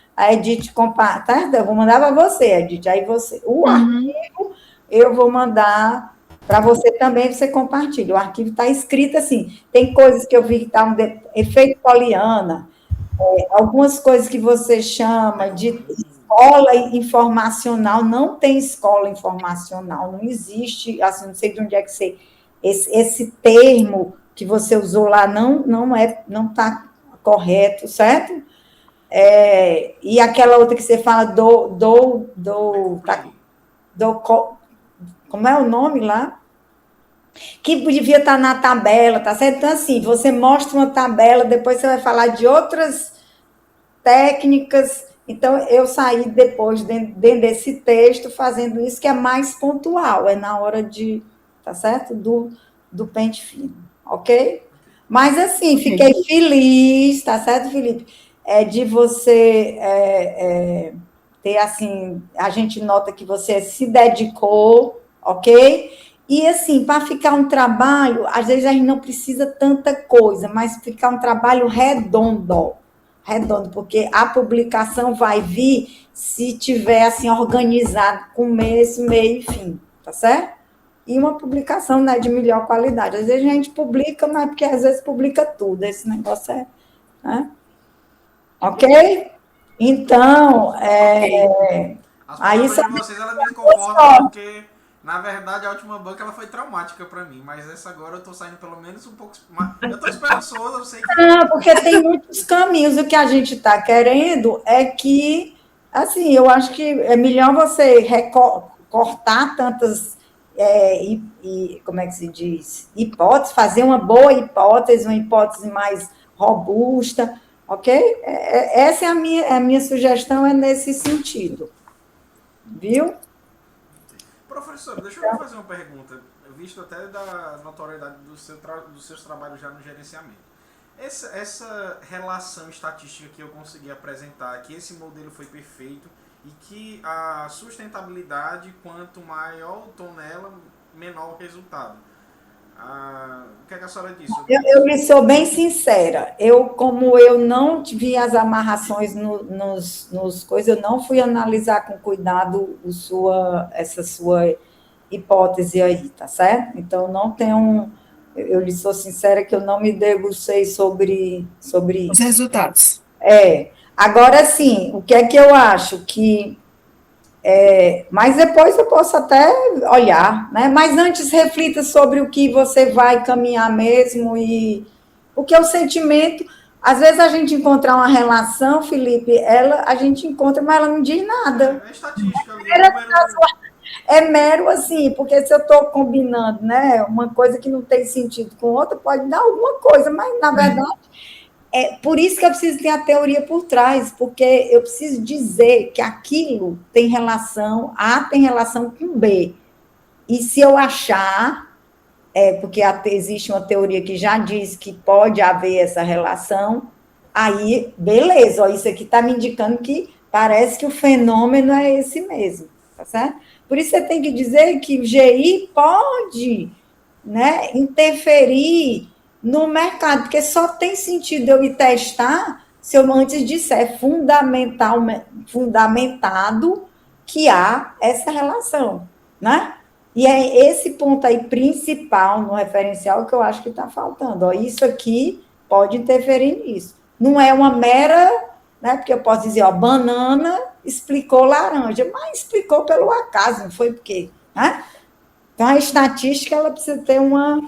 Speaker 3: tá? Eu vou mandar para você, Edith, aí o arquivo eu vou mandar para você também, você compartilha. O arquivo está escrito assim, tem coisas que eu vi que tá efeito Poliana, algumas coisas que você chama de escola informacional, não tem escola informacional, não existe, assim, não sei de onde é que você... Esse termo que você usou lá não está correto, certo? E aquela outra que você fala como é o nome lá? Que devia estar na tabela, tá certo? Então, assim, você mostra uma tabela, depois você vai falar de outras técnicas. Então, eu saí depois, dentro desse texto, fazendo isso, que é mais pontual, na hora de, tá certo? Do pente fino, ok? Mas, assim, fiquei feliz, tá certo, Felipe? De você ter, assim, a gente nota que você se dedicou, ok? E, assim, para ficar um trabalho, às vezes a gente não precisa tanta coisa, mas ficar um trabalho redondo, porque a publicação vai vir se tiver, assim, organizado, começo, meio e fim, tá certo? E uma publicação, né, de melhor qualidade. Às vezes a gente publica, mas porque às vezes publica tudo, esse negócio né? Ok? Então,
Speaker 1: As
Speaker 3: aí
Speaker 1: palavras de vocês, elas me confortam, porque, na verdade, a última banca ela foi traumática para mim, mas essa agora eu tô saindo pelo menos um pouco... Eu tô esperançoso, eu sei que...
Speaker 3: Não, porque tem muitos caminhos. O que a gente está querendo é que, assim, eu acho que é melhor você cortar tantas, como é que se diz? Hipóteses, fazer uma boa hipótese, uma hipótese mais robusta, ok? Essa é a minha sugestão, é nesse sentido. Viu?
Speaker 1: Professor, deixa eu fazer uma pergunta, visto até da notoriedade dos seus trabalhos já no gerenciamento. Essa relação estatística que eu consegui apresentar, que esse modelo foi perfeito e que a sustentabilidade, quanto maior o tom nela, menor o resultado. O que é que a senhora disse?
Speaker 3: Eu lhe sou bem sincera. Como eu não vi as amarrações nos coisas, eu não fui analisar com cuidado essa sua hipótese aí, tá certo? Então, não tenho... Eu lhe sou sincera que eu não me debrucei sobre isso.
Speaker 2: Os resultados.
Speaker 3: Agora, sim, o que é que eu acho? Mas depois eu posso até olhar, né? Mas antes reflita sobre o que você vai caminhar mesmo, porque o sentimento, às vezes a gente encontrar uma relação, Felipe, a gente encontra, mas ela não diz nada.
Speaker 1: É estatística ali.
Speaker 3: É mero assim, porque se eu estou combinando, né, uma coisa que não tem sentido com outra, pode dar alguma coisa, mas na verdade por isso que eu preciso ter a teoria por trás, porque eu preciso dizer que aquilo tem relação, A tem relação com B. E se eu achar, porque existe uma teoria que já diz que pode haver essa relação, aí, beleza, isso aqui está me indicando que parece que o fenômeno é esse mesmo, tá certo? Por isso você tem que dizer que o GI pode, né, interferir no mercado, porque só tem sentido eu ir testar se eu antes disser fundamentado que há essa relação, né? E é esse ponto aí principal no referencial que eu acho que está faltando. Ó, isso aqui pode interferir nisso. Não é uma mera, né? Porque eu posso dizer, ó, banana explicou laranja, mas explicou pelo acaso, não foi porque, né? Então a estatística ela precisa ter uma,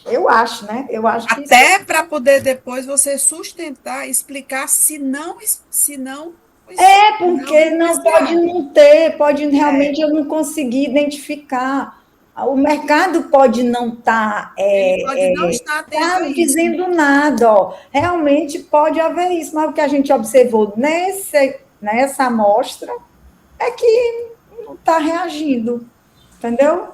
Speaker 3: eu acho, né? Eu acho que
Speaker 2: até para poder depois você sustentar, explicar se não
Speaker 3: porque não pode não ter, pode realmente eu não conseguir identificar. O mercado pode não estar
Speaker 2: pode não estar
Speaker 3: dizendo nada, ó. Realmente pode haver isso, mas o que a gente observou nessa amostra é que não está reagindo, entendeu?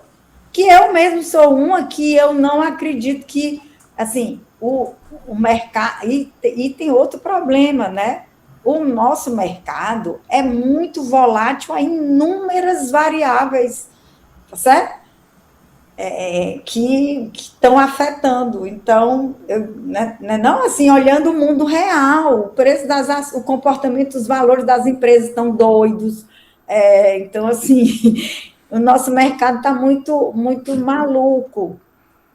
Speaker 3: Que eu mesmo sou uma que eu não acredito que, assim, o mercado... E tem outro problema, né? O nosso mercado é muito volátil a inúmeras variáveis, tá certo? Que estão afetando. Então, não assim, olhando o mundo real, o preço o comportamento, os valores das empresas estão doidos. Então, assim, o nosso mercado está muito, muito maluco,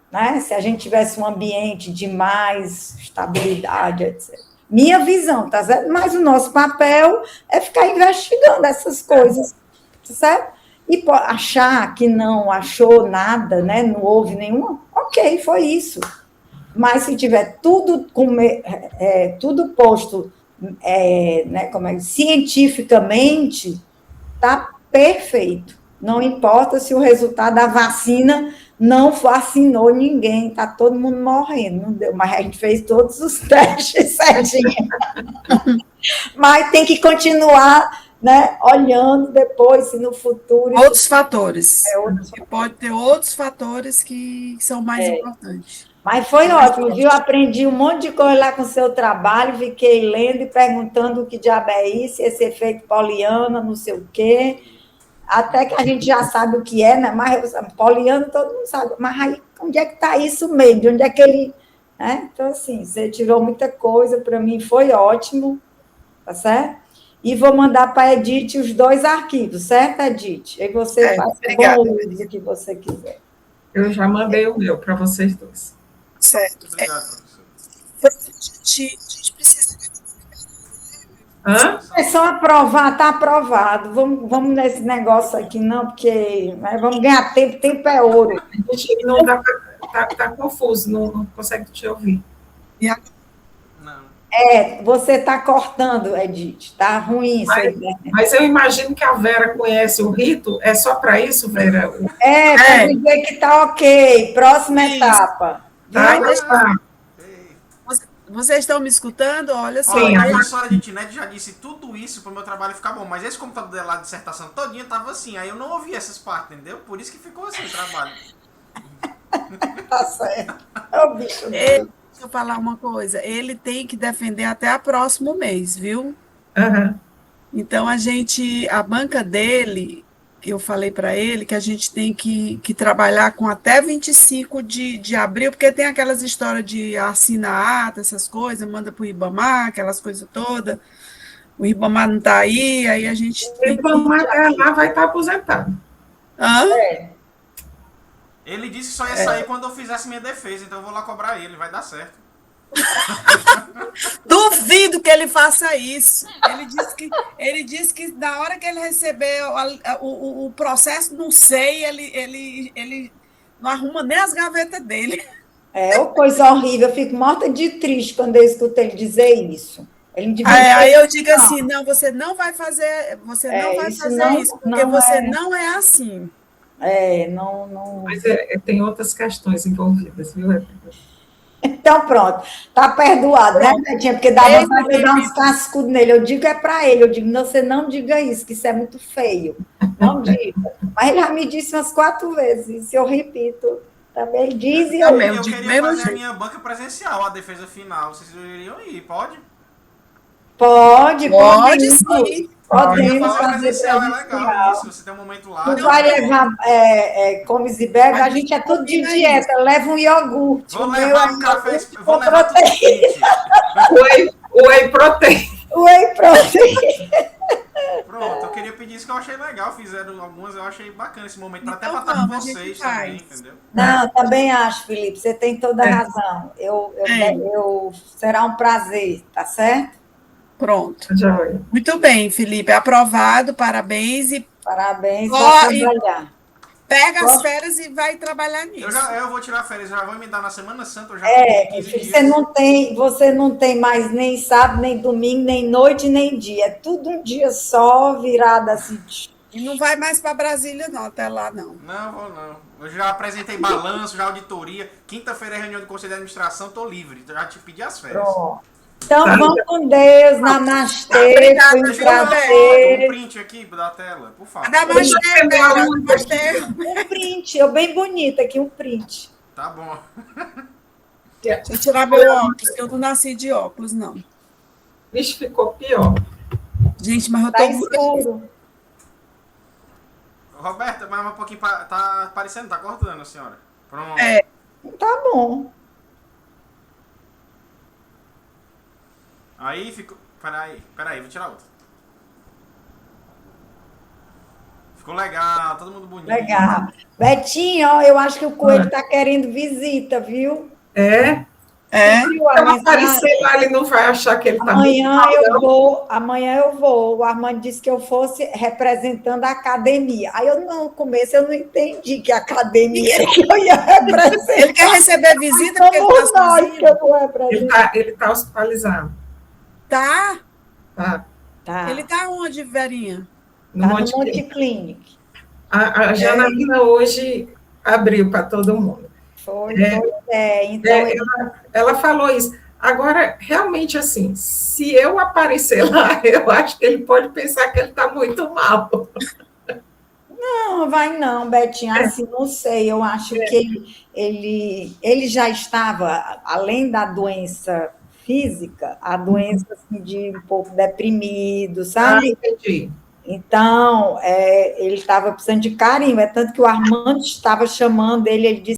Speaker 3: né? Se a gente tivesse um ambiente de mais estabilidade, etc. Minha visão, tá certo? Mas o nosso papel é ficar investigando essas coisas, tá certo? E achar que não achou nada, né? Não houve nenhuma, ok, foi isso. Mas se tiver tudo posto né, cientificamente, tá perfeito. Não importa se o resultado da vacina não vacinou ninguém, está todo mundo morrendo, não deu, mas a gente fez todos os testes certinho. Mas tem que continuar, né, olhando depois, se no futuro...
Speaker 2: Outros fatores. Pode ter outros fatores que são mais importantes.
Speaker 3: Mas foi ótimo, viu? Aprendi um monte de coisa lá com o seu trabalho, fiquei lendo e perguntando o que diabo é isso, esse efeito poliana, não sei o quê. Até que a gente já sabe o que é, né? Mas poliana todo mundo sabe. Mas aí, onde é que está isso mesmo? De onde é que ele... Né? Então, assim, você tirou muita coisa, para mim foi ótimo, tá certo? E vou mandar para a Edith os 2 arquivos, certo, Edith? Aí você faz o bom uso que você quiser.
Speaker 4: Eu já mandei o meu para vocês 2.
Speaker 2: Certo.
Speaker 1: Obrigado, professor.
Speaker 2: A gente precisa...
Speaker 3: É só aprovar, está aprovado. Vamos nesse negócio aqui, não, porque vamos ganhar tempo, tempo é ouro.
Speaker 4: A gente não dá tá confuso, não consegue te ouvir.
Speaker 1: Não.
Speaker 3: Você está cortando, Edith, está ruim isso aí.
Speaker 4: Mas eu imagino que a Vera conhece o rito, é só para isso, Vera?
Speaker 3: Para dizer que está ok, próxima etapa.
Speaker 2: Vocês estão me escutando? Olha só.
Speaker 1: Sim, a professora de internet já disse tudo isso para o meu trabalho ficar bom, mas esse computador dela, a dissertação todinha, estava assim, aí eu não ouvi essas partes, entendeu? Por isso que ficou assim o trabalho.
Speaker 3: Tá certo. É o bicho
Speaker 2: dele. Deixa eu falar uma coisa, ele tem que defender até o próximo mês, viu?
Speaker 4: Uhum.
Speaker 2: Então, a banca dele, eu falei para ele que a gente tem que trabalhar com até 25 de abril, porque tem aquelas histórias de assinar ata, essas coisas, manda para o Ribamar, aquelas coisas todas. O Ribamar não está aí a gente...
Speaker 4: O Ribamar lá vai estar aposentado.
Speaker 1: Ele disse que só ia sair quando eu fizesse minha defesa, então eu vou lá cobrar ele, vai dar certo.
Speaker 2: Duvido que ele faça isso. Ele disse que na hora que ele receber o processo, não sei, ele não arruma nem as gavetas dele.
Speaker 3: Coisa horrível, eu fico morta de triste quando eu escuto ele dizer isso.
Speaker 2: Aí eu digo assim, não, você não vai fazer, isso, porque você não é assim.
Speaker 3: Não...
Speaker 4: Mas tem outras questões envolvidas, viu?
Speaker 3: Então, pronto. Está perdoado, né, Betinha? Porque dá vontade de dar uns cascudos nele. Eu digo para ele, eu digo, você não diga isso, que isso é muito feio. Não diga. Mas ele já me disse umas 4 vezes, se eu repito. Também ele diz e eu
Speaker 1: queria fazer a minha banca presencial, a defesa final. Vocês iriam ir, pode?
Speaker 3: Pode
Speaker 2: sim.
Speaker 3: Podemos fazer
Speaker 1: presencial. É legal isso, você tem um momento lá.
Speaker 3: Tu vai levar comes e bebe, a gente é tudo de dieta, leva um iogurte.
Speaker 1: Vou levar um café, vou levar
Speaker 4: Whey protein.
Speaker 3: Whey protein.
Speaker 1: Pronto, eu queria pedir isso que eu achei legal, fizeram algumas, eu achei bacana esse momento, até
Speaker 2: Então
Speaker 1: pra estar com
Speaker 2: vamos, a gente
Speaker 1: vocês
Speaker 2: faz.
Speaker 1: também, entendeu?
Speaker 3: Não, também acho, Felipe, você tem toda a razão. Será um prazer, tá certo?
Speaker 2: Pronto.
Speaker 4: Joia.
Speaker 2: Muito bem, Felipe, aprovado, parabéns. E
Speaker 3: Parabéns,
Speaker 2: Ó,
Speaker 3: vou
Speaker 2: e-
Speaker 3: trabalhar.
Speaker 2: pega as férias e vai trabalhar nisso.
Speaker 1: Eu vou tirar férias, já vou emendar na Semana Santa, eu já
Speaker 3: Meu
Speaker 1: pedi 15
Speaker 3: filho,
Speaker 1: dias.
Speaker 3: você não tem mais nem sábado, nem domingo, nem noite, nem dia. É tudo um dia só, virado assim.
Speaker 2: E não vai mais para Brasília, não, até lá, não.
Speaker 1: Não, vou não. Eu já apresentei balanço, já auditoria. Quinta-feira é reunião do Conselho de Administração, tô livre. Já te pedi as férias.
Speaker 3: Pronto. Então,
Speaker 4: Tá.
Speaker 3: vamos com Deus, namastê,
Speaker 2: Obrigada,
Speaker 3: foi um
Speaker 1: Deixa eu tirar uma foto, um
Speaker 3: prazer.
Speaker 1: print aqui da tela, por favor.
Speaker 2: Namastê, Vera, namastê.
Speaker 3: Um print, eu bem bonita aqui, um print.
Speaker 1: Tá bom.
Speaker 2: Deixa eu tirar meu óculos, que eu não nasci de óculos, não.
Speaker 4: Vixe, ficou pior.
Speaker 2: Gente, mas eu
Speaker 3: Tá
Speaker 2: tô...
Speaker 3: escuro.
Speaker 1: Roberta, mais um pouquinho. Tá aparecendo, tá cortando, senhora. Pronto.
Speaker 2: É.
Speaker 3: Tá bom.
Speaker 1: Aí ficou. Peraí, vou tirar outra. Ficou legal, todo mundo bonito.
Speaker 3: Legal. Betinho, ó, eu acho que o Coelho tá querendo visita, viu?
Speaker 4: É?
Speaker 2: É?
Speaker 3: Viu a
Speaker 4: Se eu
Speaker 3: mensagem?
Speaker 4: aparecer lá, ele não vai achar que ele está
Speaker 3: Amanhã eu vou. O Armando disse que eu fosse representando a academia. Aí no começo eu não entendi que a academia que eu ia representar.
Speaker 2: Ele quer receber visita porque ele
Speaker 3: Somos
Speaker 2: está
Speaker 3: nós que
Speaker 2: sozinho?
Speaker 3: eu vou representar.
Speaker 4: Ele tá hospitalizado.
Speaker 2: Tá?
Speaker 4: Tá?
Speaker 3: Tá.
Speaker 2: Ele tá onde, Verinha?
Speaker 4: No
Speaker 3: Tá no
Speaker 4: Monte
Speaker 3: Monte Clínico.
Speaker 4: A Janaína hoje abriu para todo mundo.
Speaker 3: Foi. Então,
Speaker 4: Ela falou isso. Agora, realmente, assim, se eu aparecer lá, eu acho que ele pode pensar que ele está muito mal.
Speaker 3: não, vai não, Betinho. Assim, não sei. Eu acho que ele já estava, além da doença física, a doença assim, de um pouco deprimido, sabe?
Speaker 4: Entendi.
Speaker 3: Então, ele estava precisando de carinho. É tanto que o Armando estava chamando ele disse